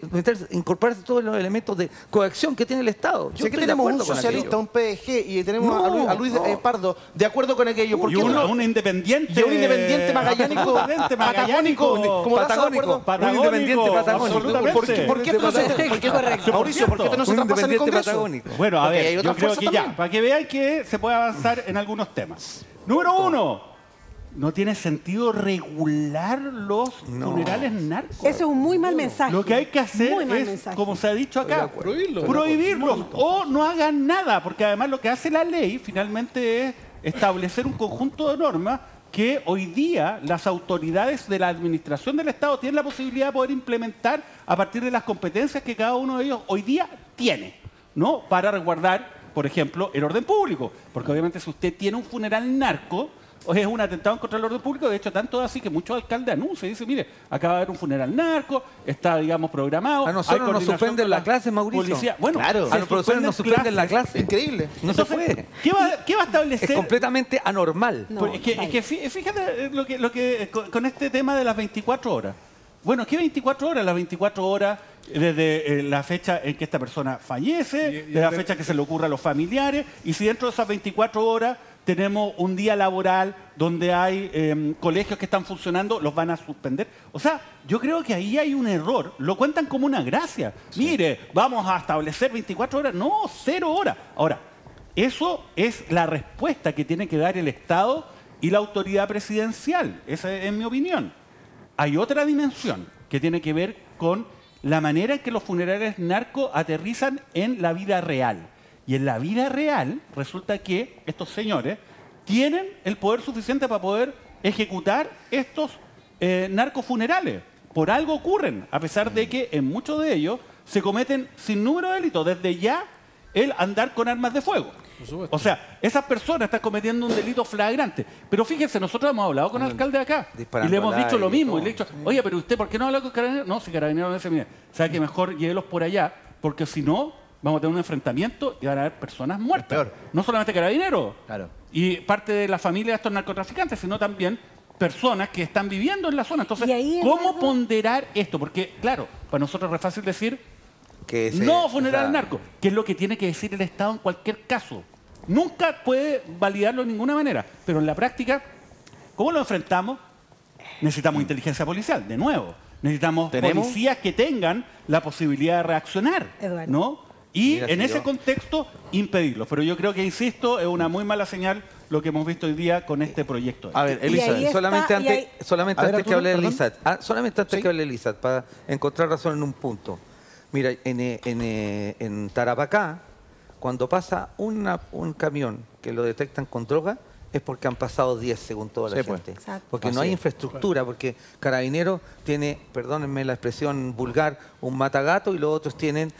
incorporarse todos los elementos de coacción que tiene el Estado. Yo Si aquí estoy de tenemos un acuerdo con socialista, aquello. un PG, y tenemos No, a Luis no. Pardo de acuerdo con aquello. ¿Por Y qué un, no? un independiente. Y un independiente magallánico, Absolutamente patagónico, magallánico. como Lazo, ¿de Patagónico. acuerdo? Un independiente patagónico. Absolutamente. ¿Por qué esto no se, por qué- Correcto. Mauricio, ¿por qué esto no se Un traspasa en el independiente Congreso? patagónico. Bueno, a Porque ver, hay yo otras creo fuerzas que también. ya, para que vean que se puede avanzar en algunos temas. Número uno, no tiene sentido regular los funerales narcos. Eso es un muy mal mensaje. Lo que hay que hacer Muy mal es, mensaje. como se ha dicho acá, Prohibirlo. prohibirlos o no hagan nada, porque además lo que hace la ley finalmente es establecer un conjunto de normas que hoy día las autoridades de la administración del Estado tienen la posibilidad de poder implementar a partir de las competencias que cada uno de ellos hoy día tiene, ¿no? Para resguardar, por ejemplo, el orden público. Porque obviamente si usted tiene un funeral narco, o es un atentado contra el orden público, de hecho, tanto así que muchos alcaldes anuncian y dicen, mire, acaba de haber un funeral narco, está, digamos, programado. A nosotros hay nos coordinación suspenden con la clase, Mauricio. policía. Bueno, Claro. se A los profesores nos suspenden la clase. Increíble. No Entonces, se puede. ¿Qué va a establecer? Es completamente anormal. No, Pues es que fíjate lo que con este tema de las 24 horas. Bueno, ¿qué 24 horas? Las 24 horas desde la fecha en que esta persona fallece, de la fecha que se le ocurra a los familiares, y si dentro de esas 24 horas tenemos un día laboral donde hay colegios que están funcionando, los van a suspender. O sea, yo creo que ahí hay un error. Lo cuentan como una gracia. Mire, vamos a establecer 24 horas. No, 0 horas. Ahora, eso es la respuesta que tiene que dar el Estado y la autoridad presidencial. Esa es mi opinión. Hay otra dimensión que tiene que ver con la manera en que los funerales narcos aterrizan en la vida real. Y en la vida real resulta que estos señores tienen el poder suficiente para poder ejecutar estos narcofunerales. Por algo ocurren, a pesar de que en muchos de ellos se cometen sin número de delitos, desde ya el andar con armas de fuego. Por supuesto. O sea, esas personas están cometiendo un delito flagrante. Pero fíjense, nosotros hemos hablado con el alcalde de acá y le hemos dicho lo mismo. Y le he dicho, oye, pero usted, ¿por qué no habla con Carabineros? No, si Carabineros no dice, mire, sabe que mejor llévelos por allá, porque si no, vamos a tener un enfrentamiento y van a haber personas muertas. Peor. No solamente Carabineros. Claro. Y parte de la familia de estos narcotraficantes, sino también personas que están viviendo en la zona. Entonces, ¿cómo ponderar esto? Porque, claro, para nosotros es fácil decir Que no funerar al narco, que es lo que tiene que decir el Estado en cualquier caso. Nunca puede validarlo de ninguna manera. Pero en la práctica, ¿cómo lo enfrentamos? Necesitamos inteligencia policial, de nuevo. Necesitamos policías que tengan la posibilidad de reaccionar, Eduardo. ¿no? Y Mira, en si ese yo- contexto, impedirlo. Pero yo creo que, insisto, es una muy mala señal lo que hemos visto hoy día con este proyecto. A ver, Y ahí Elizabeth. está, Solamente y antes, ahí- solamente A ver, antes que Arturo, hable perdón. Elizabeth. Solamente antes Sí. que hable Elizabeth, para encontrar razón en un punto. Mira, en Tarapacá, cuando pasa un camión que lo detectan con droga, es porque han pasado 10 según toda la Sí, pues. gente. Exacto. Porque Así no hay es. infraestructura, porque Carabineros tiene, perdónenme la expresión vulgar, un matagato y los otros tienen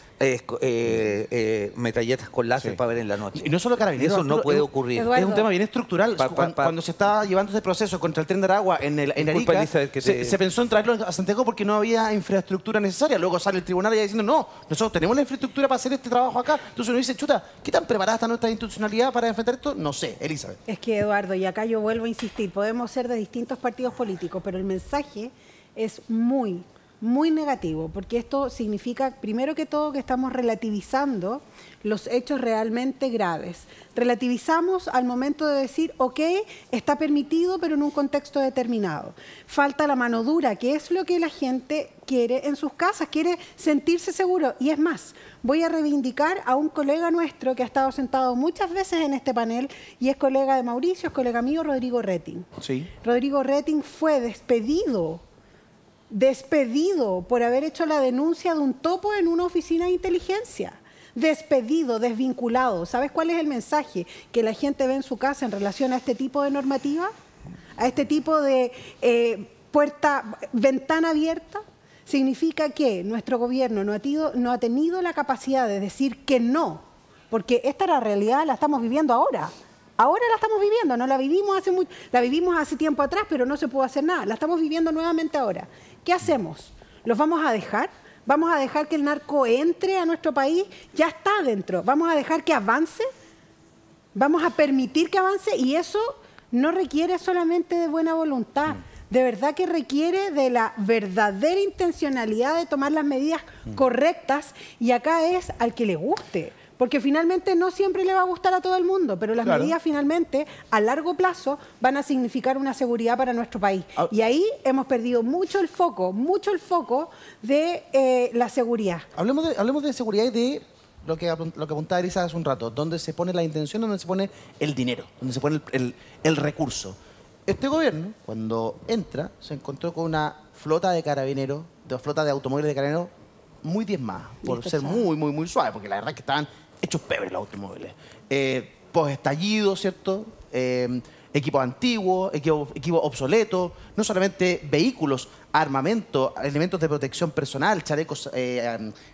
metralletas con láser Sí. para ver en la noche. Y no solo Carabineros. Eso no Arturo, puede es- ocurrir. Eduardo. Es un tema bien estructural. Pa- Cuando se estaba llevando este proceso contra el tren de Aragua en Disculpa, Arica, Elizabeth, que te- se pensó en traerlo a Santiago porque no había infraestructura necesaria. Luego sale el tribunal ya diciendo, no, nosotros tenemos la infraestructura para hacer este trabajo acá. Entonces uno dice, chuta, ¿qué tan preparada está nuestra institucionalidad para enfrentar esto? No sé, Elizabeth. Es que, Eduardo, y acá yo vuelvo a insistir, podemos ser de distintos partidos políticos, pero el mensaje es muy negativo, porque esto significa, primero que todo, que estamos relativizando los hechos realmente graves. Relativizamos al momento de decir, ok, está permitido, pero en un contexto determinado. Falta la mano dura, que es lo que la gente quiere en sus casas, quiere sentirse seguro. Y es más, voy a reivindicar a un colega nuestro que ha estado sentado muchas veces en este panel y es colega de Mauricio, es colega mío, Rodrigo Retting. Sí. Rodrigo Retting fue despedido por haber hecho la denuncia de un topo en una oficina de inteligencia. Despedido, desvinculado. ¿Sabes cuál es el mensaje que la gente ve en su casa en relación a este tipo de normativa? A este tipo de ventana abierta. Significa que nuestro gobierno no ha tenido la capacidad de decir que no, porque esta es la realidad, la estamos viviendo ahora. Ahora la estamos viviendo, no la vivimos la vivimos hace tiempo atrás, pero no se pudo hacer nada. La estamos viviendo nuevamente ahora. ¿Qué hacemos? ¿Los vamos a dejar? ¿Vamos a dejar que el narco entre a nuestro país? Ya está adentro. ¿Vamos a dejar que avance? ¿Vamos a permitir que avance? Y eso no requiere solamente de buena voluntad. De verdad que requiere de la verdadera intencionalidad de tomar las medidas correctas. Y acá es al que le guste. Porque finalmente no siempre le va a gustar a todo el mundo, pero las Claro. medidas finalmente a largo plazo van a significar una seguridad para nuestro país. Ah. Y ahí hemos perdido mucho el foco de la seguridad. Hablemos de seguridad y de lo que apuntaba Elisa hace un rato, donde se pone la intención, donde se pone el dinero, donde se pone el recurso. Este gobierno, cuando entra, se encontró con una flota de carabineros, flota de automóviles de carabineros muy diezmada, por ser muy suave, porque la verdad es que estaban hechos pebres los automóviles. Post-estallido, ¿cierto? Equipos antiguos, equipos obsoletos, no solamente vehículos, armamento, elementos de protección personal, chalecos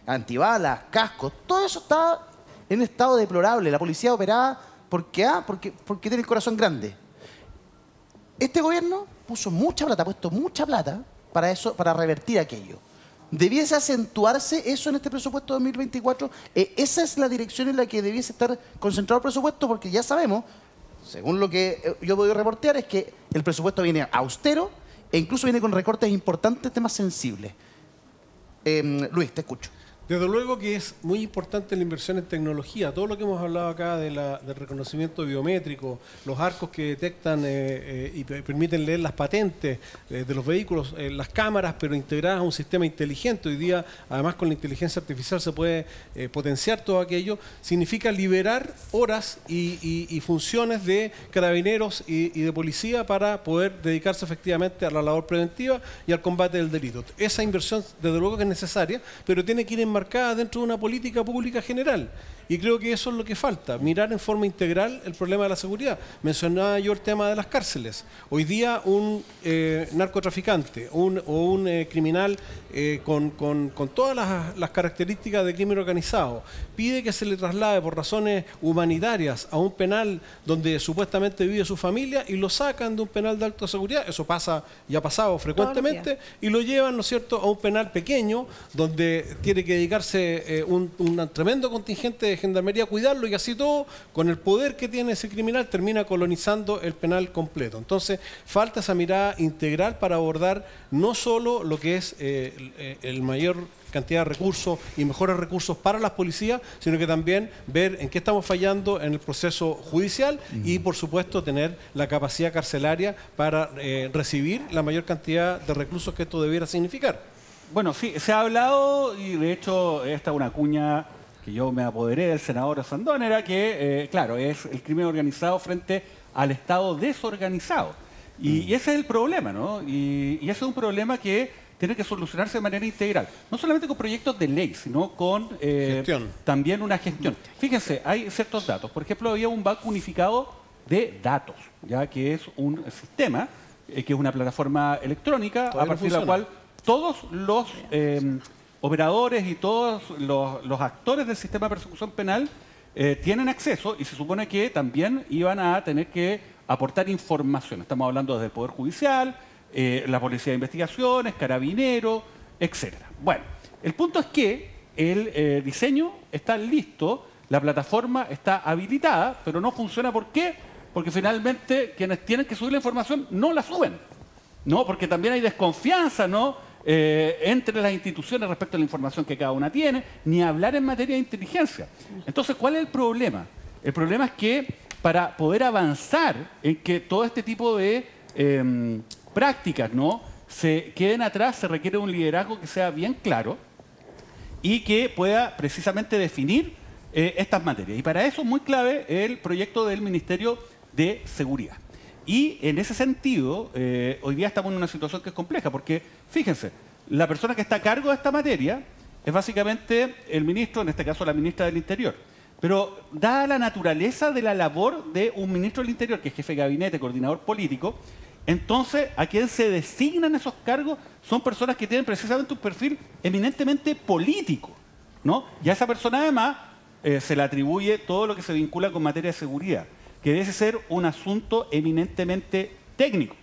antibalas, cascos, todo eso está en un estado deplorable. La policía operaba porque tiene el corazón grande. Este gobierno puso mucha plata, ha puesto mucha plata para eso, para revertir aquello. ¿Debiese acentuarse eso en este presupuesto 2024? ¿Esa es la dirección en la que debiese estar concentrado el presupuesto? Porque ya sabemos, según lo que yo he podido reportear, es que el presupuesto viene austero e incluso viene con recortes importantes, temas sensibles. Luis, te escucho. Desde luego que es muy importante la inversión en tecnología. Todo lo que hemos hablado acá del reconocimiento biométrico, los arcos que detectan y permiten leer las patentes de los vehículos, las cámaras, pero integradas a un sistema inteligente. Hoy día, además, con la inteligencia artificial se puede potenciar todo aquello. Significa liberar horas y funciones de carabineros y de policía para poder dedicarse efectivamente a la labor preventiva y al combate del delito. Esa inversión, desde luego que es necesaria, pero tiene que ir enmarcada dentro de una política pública general. Y creo que eso es lo que falta, mirar en forma integral el problema de la seguridad. Mencionaba yo el tema de las cárceles. Hoy día un narcotraficante o un criminal con todas las características de crimen organizado pide que se le traslade por razones humanitarias a un penal donde supuestamente vive su familia y lo sacan de un penal de alta seguridad. Eso pasa y ha pasado frecuentemente y lo llevan, ¿no es cierto?, a un penal pequeño donde tiene que dedicarse un tremendo contingente de gendarmería a cuidarlo y así todo, con el poder que tiene ese criminal, termina colonizando el penal completo. Entonces, falta esa mirada integral para abordar no solo lo que es el mayor cantidad de recursos y mejores recursos para las policías, sino que también ver en qué estamos fallando en el proceso judicial y, por supuesto, tener la capacidad carcelaria para recibir la mayor cantidad de reclusos que esto debiera significar. Bueno, sí, se ha hablado, y de hecho esta es una cuña que yo me apoderé del senador Sandón, era que, claro, es el crimen organizado frente al Estado desorganizado. Y ese es el problema, ¿no? Y ese es un problema que tiene que solucionarse de manera integral. No solamente con proyectos de ley, sino con también una gestión. Fíjense, hay ciertos datos. Por ejemplo, había un banco unificado de datos, ya que es un sistema, que es una plataforma electrónica, a partir de la cual todos los operadores y todos los actores del sistema de persecución penal tienen acceso, y se supone que también iban a tener que aportar información. Estamos hablando desde el Poder Judicial, la Policía de Investigaciones, Carabineros, etc. Bueno, el punto es que el diseño está listo, la plataforma está habilitada, pero no funciona. ¿Por qué? Porque finalmente quienes tienen que subir la información no la suben, ¿no? Porque también hay desconfianza, ¿no?, entre las instituciones respecto a la información que cada una tiene, ni hablar en materia de inteligencia. Entonces, ¿cuál es el problema? El problema es que para poder avanzar en que todo este tipo de prácticas, ¿no?, se queden atrás, se requiere un liderazgo que sea bien claro y que pueda precisamente definir estas materias. Y para eso es muy clave el proyecto del Ministerio de Seguridad. Y en ese sentido, hoy día estamos en una situación que es compleja, porque, fíjense, la persona que está a cargo de esta materia es básicamente el ministro, en este caso la ministra del Interior. Pero dada la naturaleza de la labor de un ministro del Interior, que es jefe de gabinete, coordinador político, entonces a quien se designan esos cargos son personas que tienen precisamente un perfil eminentemente político, ¿no? Y a esa persona además se le atribuye todo lo que se vincula con materia de seguridad, que debe ser un asunto eminentemente técnico.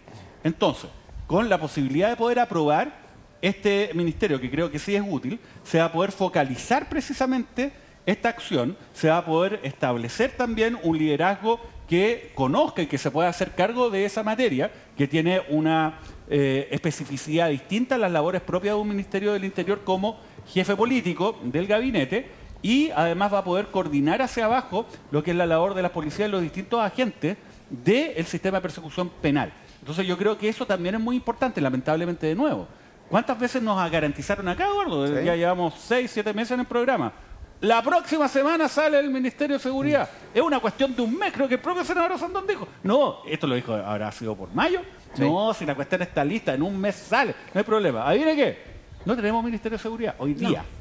Entonces, con la posibilidad de poder aprobar este ministerio, que creo que sí es útil, se va a poder focalizar precisamente esta acción, se va a poder establecer también un liderazgo que conozca y que se pueda hacer cargo de esa materia, que tiene una especificidad distinta a las labores propias de un Ministerio del Interior como jefe político del gabinete, y además va a poder coordinar hacia abajo lo que es la labor de las policías y los distintos agentes del sistema de persecución penal. Entonces yo creo que eso también es muy importante, lamentablemente, de nuevo. ¿Cuántas veces nos garantizaron acá, Eduardo? Sí. Ya llevamos 6, 7 meses en el programa. La próxima semana sale el Ministerio de Seguridad. Es una cuestión de un mes, creo que el propio senador Sandón dijo. No, esto lo dijo, habrá sido por mayo. Sí. No, si la cuestión está lista, en un mes sale, no hay problema. ¿Adivine qué? No tenemos Ministerio de Seguridad hoy día. No.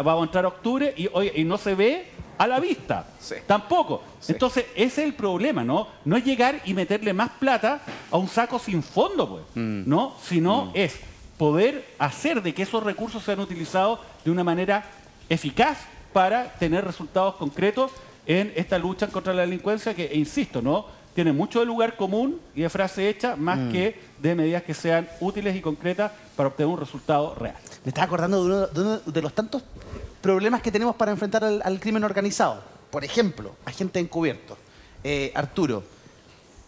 Vamos a entrar a octubre y no se ve a la vista. Sí. Tampoco. Sí. Entonces, ese es el problema, ¿no? No es llegar y meterle más plata a un saco sin fondo, pues, ¿no? Sino es poder hacer de que esos recursos sean utilizados de una manera eficaz para tener resultados concretos en esta lucha contra la delincuencia que, insisto, ¿no?, tiene mucho de lugar común y de frase hecha, más que de medidas que sean útiles y concretas para obtener un resultado real. Me estaba acordando de uno de los tantos problemas que tenemos para enfrentar al crimen organizado. Por ejemplo, agente encubierto. Arturo,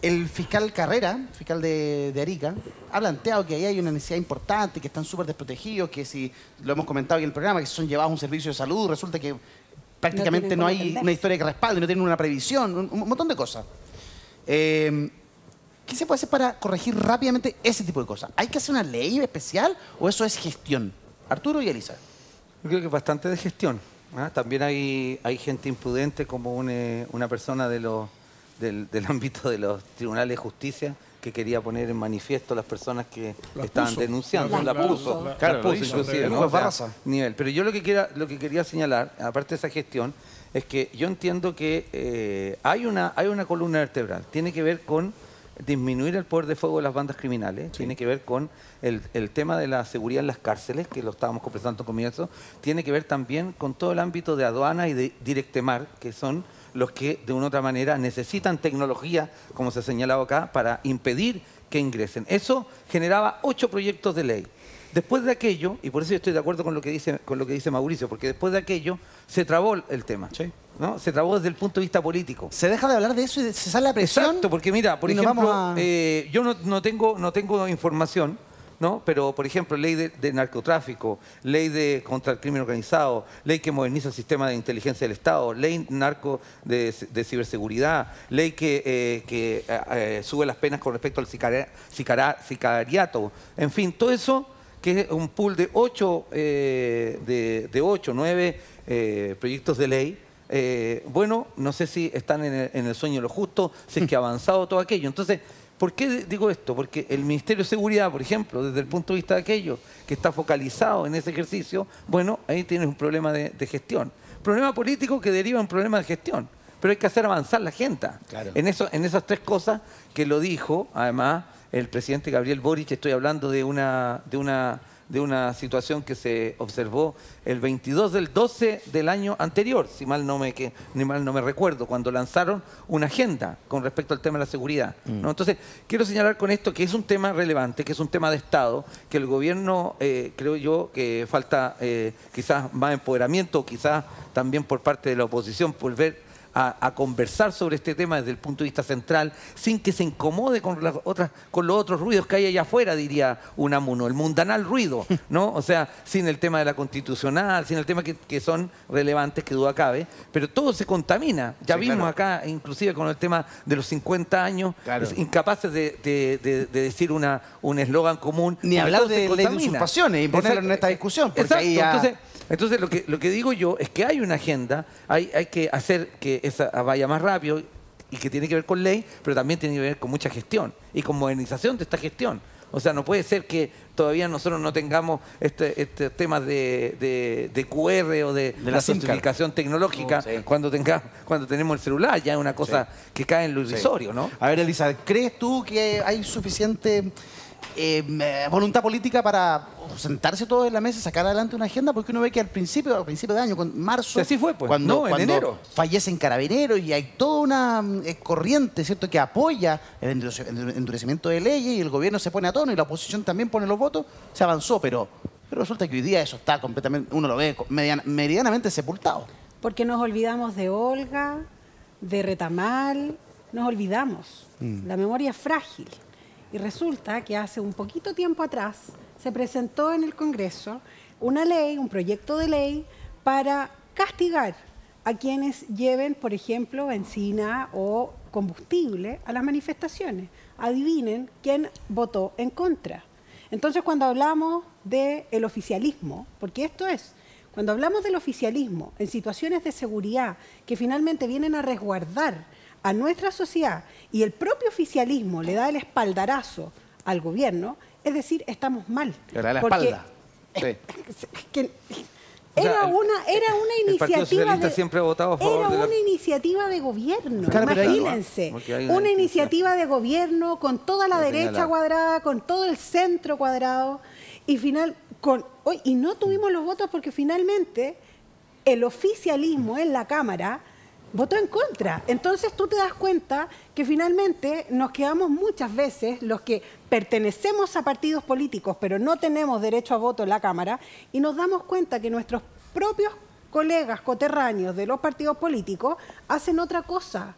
el fiscal Carrera, fiscal de Arica, ha planteado que ahí hay una necesidad importante, que están súper desprotegidos, que si, lo hemos comentado en el programa, que si son llevados a un servicio de salud, resulta que prácticamente no hay una historia que respalde, no tienen una previsión, un montón de cosas. ¿Qué se puede hacer para corregir rápidamente ese tipo de cosas? ¿Hay que hacer una ley especial o eso es gestión? Arturo y Elisa. Yo creo que es bastante de gestión. También hay gente imprudente como una persona del ámbito de los tribunales de justicia que quería poner en manifiesto las personas que estaban denunciando. Las puso. Claro, Lo las hizo. inclusive, ¿no? O sea, nivel. Pero yo lo que quería señalar, aparte de esa gestión, es que yo entiendo que hay una columna vertebral. Tiene que ver con disminuir el poder de fuego de las bandas criminales, tiene que ver con el tema de la seguridad en las cárceles, que lo estábamos conversando al comienzo, tiene que ver también con todo el ámbito de aduana y de Directemar, que son los que de una u otra manera necesitan tecnología, como se ha señalado acá, para impedir que ingresen. Eso generaba 8 proyectos de ley. Después de aquello, y por eso yo estoy de acuerdo con lo que dice Mauricio, porque después de aquello se trabó el tema. Sí. ¿No? Se trabó desde el punto de vista político. Se deja de hablar de eso y se sale la presión. Exacto, porque mira, por ejemplo, yo no tengo información, ¿no? Pero, por ejemplo, ley de narcotráfico, ley contra el crimen organizado, ley que moderniza el sistema de inteligencia del Estado, ley narco de ciberseguridad, ley que sube las penas con respecto al sicariato. En fin, todo eso, que es un pool de 8, 9 proyectos de ley. Bueno, no sé si están en el sueño de lo justo, si es que ha avanzado todo aquello. Entonces, ¿por qué digo esto? Porque el Ministerio de Seguridad, por ejemplo, desde el punto de vista de aquello que está focalizado en ese ejercicio, bueno, ahí tienes un problema de gestión. Problema político que deriva en un problema de gestión. Pero hay que hacer avanzar la agenda. Claro. En esas 3 cosas que lo dijo, además, el presidente Gabriel Boric. Estoy hablando de una situación que se observó el 22 del 12 del año anterior, si mal no me recuerdo, cuando lanzaron una agenda con respecto al tema de la seguridad, ¿no? Entonces, quiero señalar con esto que es un tema relevante, que es un tema de Estado, que el gobierno, creo yo, que falta quizás más empoderamiento, quizás también por parte de la oposición, por ver a conversar sobre este tema desde el punto de vista central, sin que se incomode con los otros ruidos que hay allá afuera, diría Unamuno, el mundanal ruido, ¿no? O sea, sin el tema de la constitucional, sin el tema que son relevantes, que duda cabe, pero todo se contamina. Ya vimos acá, inclusive con el tema de los 50 años, incapaces de decir un eslogan común. Ni hablar de ley de usurpaciones y ponerlo en esta discusión. Porque ahí ya... Entonces lo que digo yo es que hay una agenda, hay que hacer que esa vaya más rápido y que tiene que ver con ley, pero también tiene que ver con mucha gestión y con modernización de esta gestión. O sea, no puede ser que todavía nosotros no tengamos este temas de QR o de la certificación tecnológica cuando tenemos el celular. Ya es una cosa que cae en lo irrisorio, ¿no? A ver, Elisa, ¿crees tú que hay suficiente voluntad política para sentarse todos en la mesa y sacar adelante una agenda? Porque uno ve que al principio de año, con marzo, así fue, pues. cuando en enero fallecen carabineros y hay toda una corriente, ¿cierto?, que apoya el endurecimiento de leyes y el gobierno se pone a tono y la oposición también pone los votos, se avanzó, pero resulta que hoy día eso está completamente, uno lo ve medianamente sepultado. Porque nos olvidamos de Olga, de Retamal, nos olvidamos. La memoria es frágil. Y resulta que hace un poquito tiempo atrás se presentó en el Congreso una ley, un proyecto de ley para castigar a quienes lleven, por ejemplo, benzina o combustible a las manifestaciones. Adivinen quién votó en contra. Entonces, cuando hablamos del oficialismo, porque esto es, cuando hablamos del oficialismo en situaciones de seguridad que finalmente vienen a resguardar a nuestra sociedad y el propio oficialismo le da el espaldarazo al gobierno, es decir, estamos mal. Le da la espalda. Era una iniciativa de, siempre ha votado a favor una iniciativa de gobierno, claro, imagínense, una iniciativa de gobierno con toda la derecha cuadrada, con todo el centro cuadrado y no tuvimos los votos porque finalmente el oficialismo en la Cámara votó en contra. Entonces tú te das cuenta que finalmente nos quedamos muchas veces los que pertenecemos a partidos políticos pero no tenemos derecho a voto en la Cámara y nos damos cuenta que nuestros propios colegas coterráneos de los partidos políticos hacen otra cosa.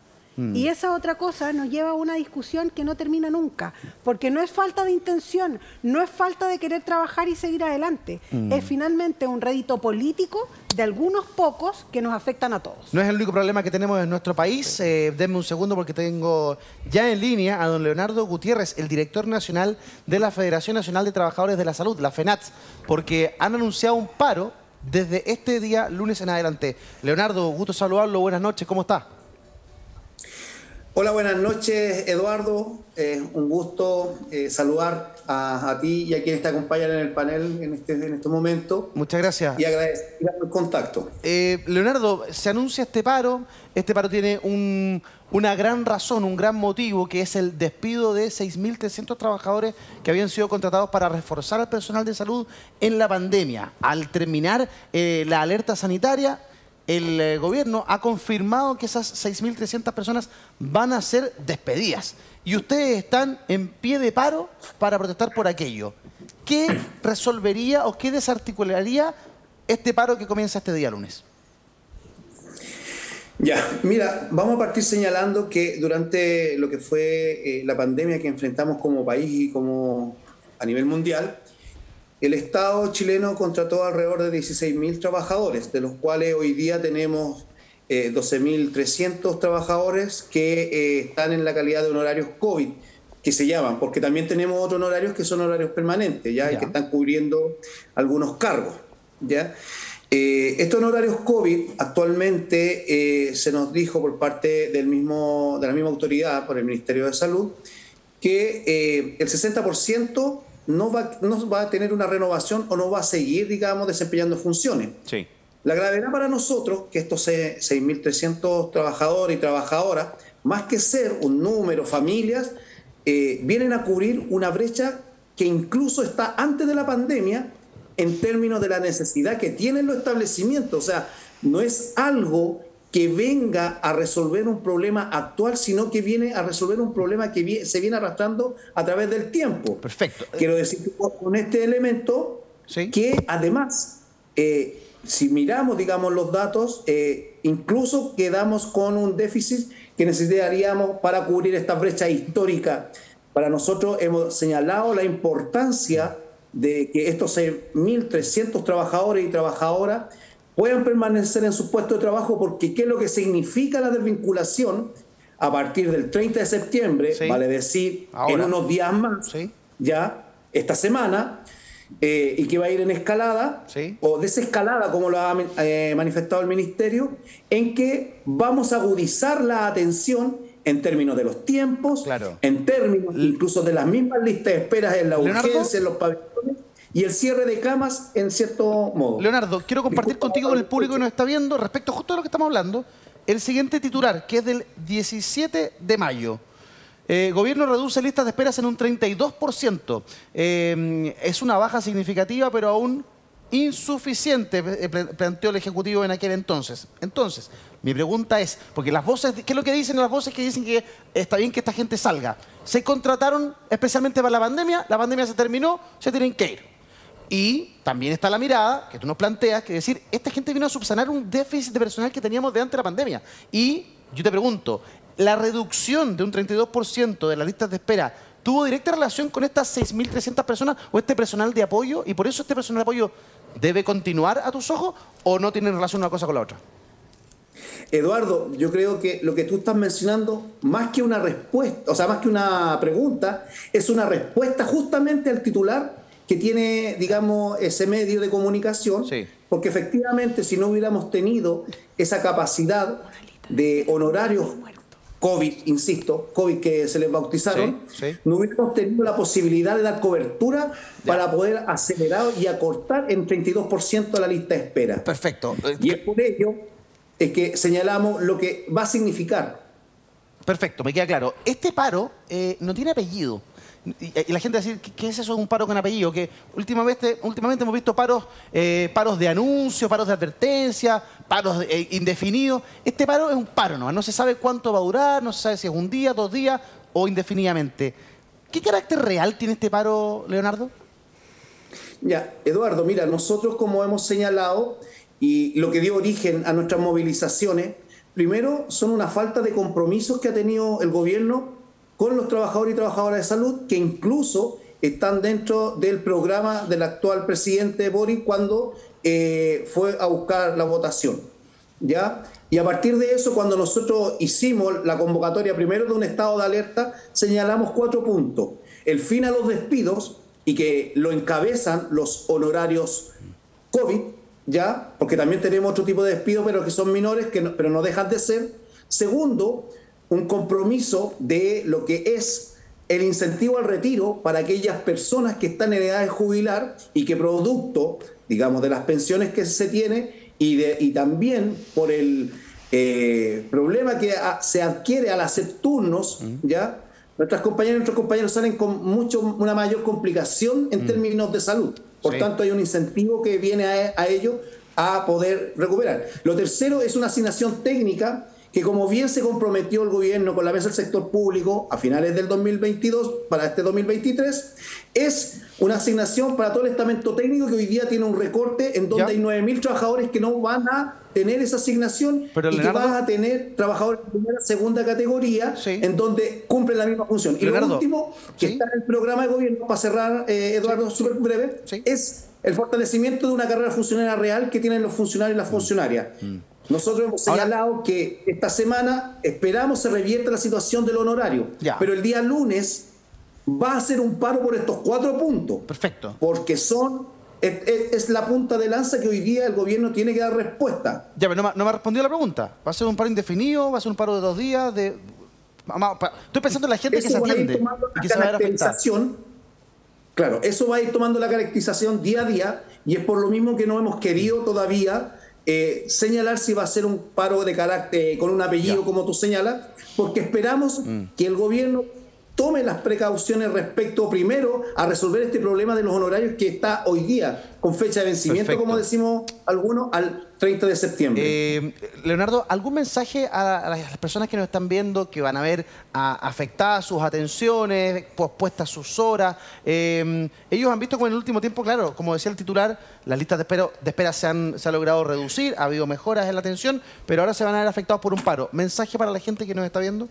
Y esa otra cosa nos lleva a una discusión que no termina nunca, porque no es falta de intención, no es falta de querer trabajar y seguir adelante, es finalmente un rédito político de algunos pocos que nos afectan a todos. No es el único problema que tenemos en nuestro país. Denme un segundo porque tengo ya en línea a don Leonardo Gutiérrez, el director nacional de la Federación Nacional de Trabajadores de la Salud, la FENATS, porque han anunciado un paro desde este día lunes en adelante. Leonardo, gusto saludarlo, buenas noches, ¿cómo está? Hola, buenas noches, Eduardo. Un gusto saludar a ti y a quienes te acompañan en el panel en este momento. Muchas gracias. Y agradecer el contacto. Leonardo, se anuncia este paro. Este paro tiene una gran razón, un gran motivo, que es el despido de 6.300 trabajadores que habían sido contratados para reforzar al personal de salud en la pandemia. Al terminar la alerta sanitaria, el gobierno ha confirmado que esas 6.300 personas van a ser despedidas. Y ustedes están en pie de paro para protestar por aquello. ¿Qué resolvería o qué desarticularía este paro que comienza este día lunes? Ya, mira, vamos a partir señalando que durante lo que fue la pandemia que enfrentamos como país y como a nivel mundial, el Estado chileno contrató alrededor de 16.000 trabajadores, de los cuales hoy día tenemos 12.300 trabajadores que están en la calidad de honorarios COVID, que se llaman, porque también tenemos otros honorarios que son horarios permanentes, ¿ya? Y que están cubriendo algunos cargos, ¿ya? Estos honorarios COVID actualmente se nos dijo por parte de la misma autoridad, por el Ministerio de Salud, que el 60% no va a tener una renovación o no va a seguir, digamos, desempeñando funciones. Sí. La gravedad para nosotros, que estos 6.300 trabajadores y trabajadoras, más que ser un número, familias, vienen a cubrir una brecha que incluso está antes de la pandemia en términos de la necesidad que tienen los establecimientos. O sea, no es algo que venga a resolver un problema actual, sino que viene a resolver un problema que se viene arrastrando a través del tiempo. Perfecto. Quiero decir con este elemento que además, si miramos, digamos, los datos, incluso quedamos con un déficit que necesitaríamos para cubrir esta brecha histórica. Para nosotros hemos señalado la importancia de que estos 6.300 trabajadores y trabajadoras puedan permanecer en su puesto de trabajo, porque ¿qué es lo que significa la desvinculación? A partir del 30 de septiembre, vale decir, ahora, en unos días más, ya esta semana, y que va a ir en escalada, o desescalada, como lo ha manifestado el Ministerio, en que vamos a agudizar la atención en términos de los tiempos, en términos incluso de las mismas listas de esperas en la urgencia, en los pabellones, y el cierre de camas en cierto modo. Leonardo, quiero compartir contigo, con el público que nos está viendo, respecto justo a lo que estamos hablando, el siguiente titular, que es del 17 de mayo. Gobierno reduce listas de esperas en un 32%. Es una baja significativa, pero aún insuficiente, planteó el Ejecutivo en aquel entonces. Entonces, mi pregunta es, porque las voces, ¿qué es lo que dicen las voces que dicen que está bien que esta gente salga? Se contrataron especialmente para la pandemia se terminó, se tienen que ir. Y también está la mirada que tú nos planteas, que decir, esta gente vino a subsanar un déficit de personal que teníamos de antes de la pandemia. Y yo te pregunto, ¿la reducción de un 32% de las listas de espera tuvo directa relación con estas 6.300 personas o este personal de apoyo? ¿Y por eso este personal de apoyo debe continuar a tus ojos o no tiene relación una cosa con la otra? Eduardo, yo creo que lo que tú estás mencionando, más que una respuesta, o sea, más que una pregunta, es una respuesta justamente al titular que tiene, digamos, ese medio de comunicación, porque efectivamente si no hubiéramos tenido esa capacidad de honorarios COVID, insisto, COVID que se les bautizaron, no hubiéramos tenido la posibilidad de dar cobertura para poder acelerar y acortar en 32% la lista de espera. Perfecto. Y es por ello que señalamos lo que va a significar. Perfecto, me queda claro. Este paro no tiene apellido. Y la gente va a decir, ¿qué es eso de un paro con apellido? Que últimamente hemos visto paros de anuncio, paros de advertencia, paros indefinidos. Este paro es un paro, no se sabe cuánto va a durar, no se sabe si es un día, 2 días o indefinidamente. ¿Qué carácter real tiene este paro, Leonardo? Ya, Eduardo, mira, nosotros como hemos señalado y lo que dio origen a nuestras movilizaciones, primero son una falta de compromisos que ha tenido el gobierno con los trabajadores y trabajadoras de salud, que incluso están dentro del programa del actual presidente Boric cuando fue a buscar la votación, ¿ya? Y a partir de eso, cuando nosotros hicimos la convocatoria primero de un estado de alerta, señalamos 4 puntos. El fin a los despidos, y que lo encabezan los honorarios COVID, ¿ya? Porque también tenemos otro tipo de despidos, pero que son menores, pero no dejan de ser. Segundo, un compromiso de lo que es el incentivo al retiro para aquellas personas que están en edad de jubilar y que producto, digamos, de las pensiones que se tiene y también por el problema que se adquiere al hacer turnos, ¿ya? Nuestros compañeros salen con una mayor complicación en términos de salud. Por tanto, hay un incentivo que viene a ello a poder recuperar. Lo tercero es una asignación técnica que, como bien se comprometió el gobierno con la mesa del sector público a finales del 2022 para este 2023, es una asignación para todo el estamento técnico que hoy día tiene un recorte en donde hay 9.000 trabajadores que no van a tener esa asignación. Pero, Leonardo, que van a tener trabajadores de primera, segunda categoría en donde cumplen la misma función. Y Leonardo, lo último, que está en el programa de gobierno, para cerrar, Eduardo, súper breve, es el fortalecimiento de una carrera funcionaria real que tienen los funcionarios y las funcionarias. Nosotros hemos señalado que esta semana esperamos se revierta la situación del honorario, pero el día lunes va a ser un paro por estos 4 puntos. Perfecto. Porque es la punta de lanza que hoy día el gobierno tiene que dar respuesta. Ya, pero no me ha respondido la pregunta. ¿Va a ser un paro indefinido? ¿Va a ser un paro de 2 días? Estoy pensando en la gente que se atiende y que se va a ver afectada. Claro, eso va a ir tomando la caracterización día a día y es por lo mismo que no hemos querido todavía señalar si va a ser un paro de carácter con un apellido como tú señalas, porque esperamos que el gobierno tome las precauciones respecto primero a resolver este problema de los honorarios que está hoy día con fecha de vencimiento, como decimos algunos, al 30 de septiembre. Leonardo, ¿algún mensaje a las personas que nos están viendo que van a ver afectadas sus atenciones, pospuestas sus horas? Ellos han visto como en el último tiempo, claro, como decía el titular, las listas de espera se han logrado reducir, ha habido mejoras en la atención, pero ahora se van a ver afectados por un paro. ¿Mensaje para la gente que nos está viendo?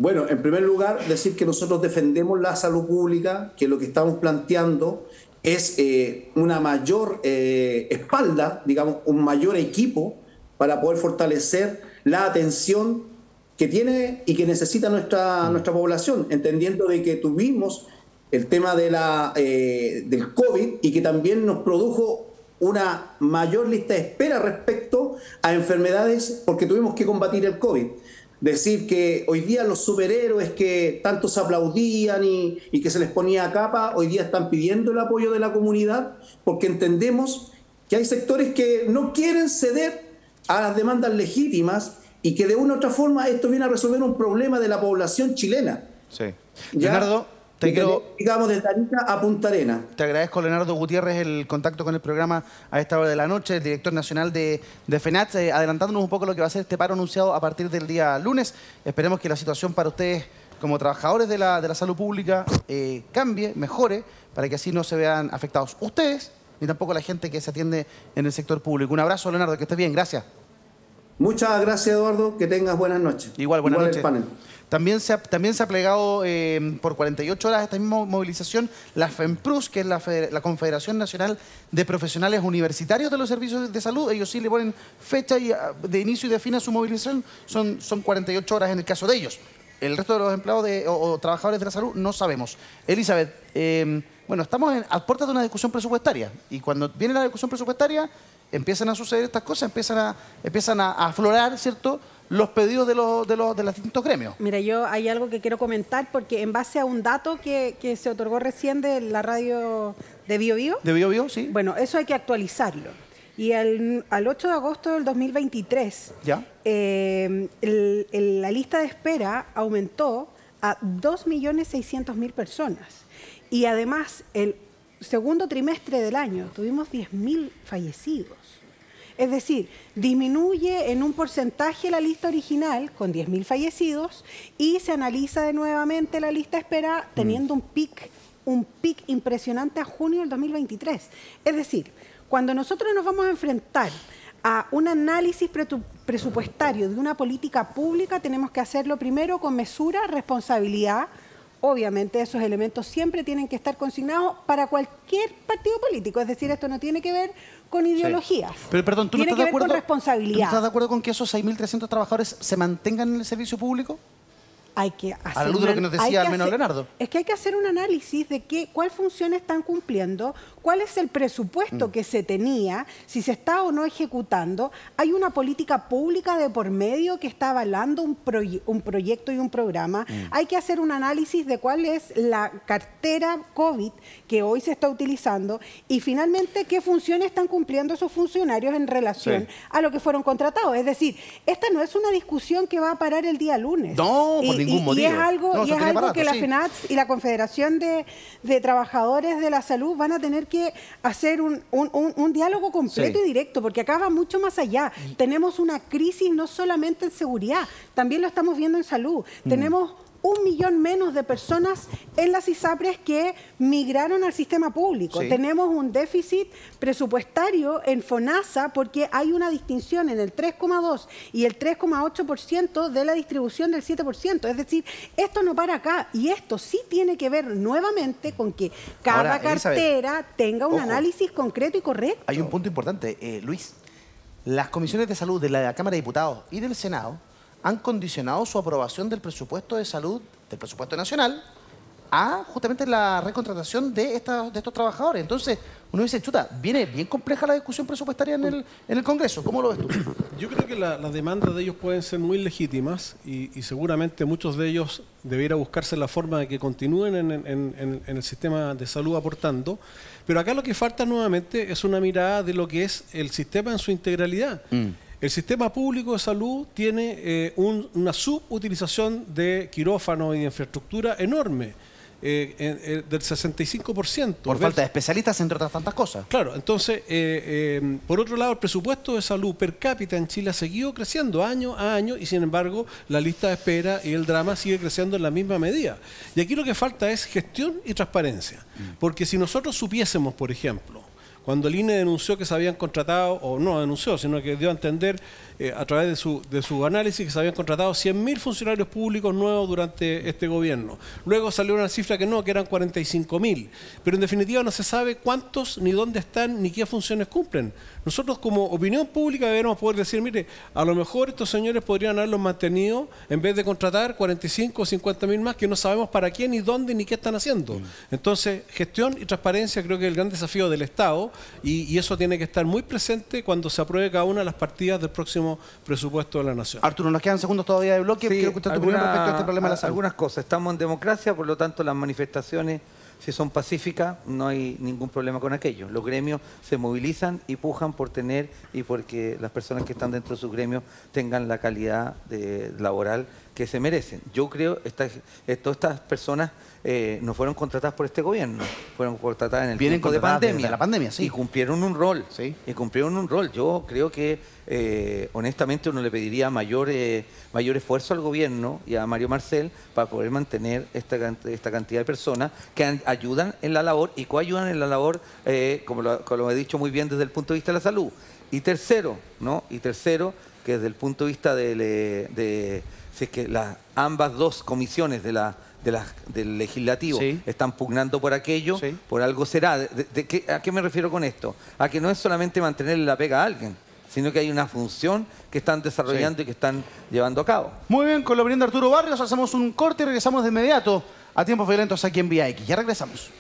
Bueno, en primer lugar, decir que nosotros defendemos la salud pública, que lo que estamos planteando es una mayor espalda, digamos, un mayor equipo para poder fortalecer la atención que tiene y que necesita nuestra población, entendiendo de que tuvimos el tema de del COVID y que también nos produjo una mayor lista de espera respecto a enfermedades porque tuvimos que combatir el COVID. Decir que hoy día los superhéroes que tanto se aplaudían y que se les ponía a capa, hoy día están pidiendo el apoyo de la comunidad porque entendemos que hay sectores que no quieren ceder a las demandas legítimas y que de una u otra forma esto viene a resolver un problema de la población chilena. Sí. Leonardo, digamos de Tarija a Punta Arenas. Te agradezco, Leonardo Gutiérrez, el contacto con el programa a esta hora de la noche, el director nacional de FENATS, adelantándonos un poco lo que va a ser este paro anunciado a partir del día lunes. Esperemos que la situación para ustedes como trabajadores de la salud pública cambie, mejore, para que así no se vean afectados ustedes ni tampoco la gente que se atiende en el sector público. Un abrazo, Leonardo, que estés bien, gracias. Muchas gracias, Eduardo, que tengas buenas noches. Igual, buenas noches. También se ha plegado por 48 horas esta misma movilización la FEMPRUS, que es la Confederación Nacional de Profesionales Universitarios de los Servicios de Salud. Ellos sí le ponen fecha de inicio y de fin a su movilización. Son 48 horas en el caso de ellos. El resto de los empleados o trabajadores de la salud no sabemos. Elizabeth, bueno, estamos a puertas de una discusión presupuestaria. Y cuando viene la discusión presupuestaria, empiezan a suceder estas cosas, empiezan a aflorar, ¿cierto?, los pedidos de los distintos gremios. Mira, yo hay algo que quiero comentar porque en base a un dato que se otorgó recién de la radio de BioBio. ¿De BioBio? Sí. Bueno, eso hay que actualizarlo. Y al 8 de agosto del 2023, la lista de espera aumentó a 2.600.000 personas. Y además, el segundo trimestre del año tuvimos 10.000 fallecidos. Es decir, disminuye en un porcentaje la lista original con 10.000 fallecidos y se analiza de nuevamente la lista de espera teniendo un pic impresionante a junio del 2023. Es decir, cuando nosotros nos vamos a enfrentar a un análisis presupuestario de una política pública, tenemos que hacerlo primero con mesura, responsabilidad. Obviamente esos elementos siempre tienen que estar consignados para cualquier partido político. Es decir, esto no tiene que ver con ideologías. Sí. Pero perdón, ¿tú no estás de acuerdo con responsabilidad? ¿Tú no estás de acuerdo con que esos 6.300 trabajadores se mantengan en el servicio público? Hay que hacer a la luz de lo que nos decía al menos Leonardo. Es que hay que hacer un análisis de cuál función están cumpliendo, cuál es el presupuesto que se tenía, si se está o no ejecutando, hay una política pública de por medio que está avalando un proyecto y un programa, hay que hacer un análisis de cuál es la cartera COVID que hoy se está utilizando y finalmente qué funciones están cumpliendo esos funcionarios en relación a lo que fueron contratados. Es decir, esta no es una discusión que va a parar el día lunes. No, por ningún motivo. Y es algo, que la FENATS y la Confederación de Trabajadores de la Salud van a tener que hacer un diálogo completo y directo, porque acá va mucho más allá. Tenemos una crisis no solamente en seguridad, también lo estamos viendo en salud. Tenemos 1 millón menos de personas en las ISAPRES que migraron al sistema público. Tenemos un déficit presupuestario en FONASA porque hay una distinción en el 3,2 y el 3,8% de la distribución del 7%. Es decir, esto no para acá y esto sí tiene que ver nuevamente con que cada cartera tenga un análisis concreto y correcto. Hay un punto importante, Luis. Las comisiones de salud de la Cámara de Diputados y del Senado han condicionado su aprobación del presupuesto de salud, del presupuesto nacional, a justamente la recontratación de estos trabajadores. Entonces, uno dice, chuta, viene bien compleja la discusión presupuestaria en el Congreso. ¿Cómo lo ves tú? Yo creo que las demandas de ellos pueden ser muy legítimas y seguramente muchos de ellos debiera buscarse la forma de que continúen en el sistema de salud aportando. Pero acá lo que falta nuevamente es una mirada de lo que es el sistema en su integralidad. El sistema público de salud tiene una subutilización de quirófanos y de infraestructura enorme, del 65%. Por falta de especialistas, entre otras tantas cosas. Claro, entonces, por otro lado, el presupuesto de salud per cápita en Chile ha seguido creciendo año a año y, sin embargo, la lista de espera y el drama sigue creciendo en la misma medida. Y aquí lo que falta es gestión y transparencia. Porque si nosotros supiésemos, por ejemplo, cuando el INE denunció que se habían contratado, o no denunció, sino que dio a entender a través de su análisis que se habían contratado 100.000 funcionarios públicos nuevos durante este gobierno. Luego salió una cifra que no, que eran 45.000. Pero en definitiva no se sabe cuántos, ni dónde están, ni qué funciones cumplen. Nosotros como opinión pública deberíamos poder decir, mire, a lo mejor estos señores podrían haberlos mantenido en vez de contratar 45 o 50.000 más que no sabemos para quién, ni dónde, ni qué están haciendo. Entonces, gestión y transparencia creo que es el gran desafío del Estado y eso tiene que estar muy presente cuando se apruebe cada una de las partidas del próximo presupuesto de la Nación. Arturo, nos quedan segundos todavía de bloque. Quiero escuchar tu opinión respecto a este problema de la salud. Algunas cosas. Estamos en democracia, por lo tanto las manifestaciones, si son pacíficas, no hay ningún problema con aquello. Los gremios se movilizan y pujan por tener y porque las personas que están dentro de sus gremios tengan la calidad laboral que se merecen. Yo creo que todas estas personas no fueron contratadas por este gobierno, fueron contratadas en el tiempo de pandemia. La pandemia, sí. Y cumplieron un rol. Sí. Y cumplieron un rol. Yo creo que, honestamente, uno le pediría mayor esfuerzo al gobierno y a Mario Marcel para poder mantener esta cantidad de personas que ayudan en la labor y coayudan en la labor, como lo he dicho muy bien desde el punto de vista de la salud. Y tercero, que desde el punto de vista si es que ambas dos comisiones del legislativo están pugnando por aquello, por algo será. ¿A qué me refiero con esto? A que no es solamente mantenerle la pega a alguien, sino que hay una función que están desarrollando y que están llevando a cabo. Muy bien, con la opinión de Arturo Barrios hacemos un corte y regresamos de inmediato a Tiempos Violentos aquí en Vía X. Ya regresamos.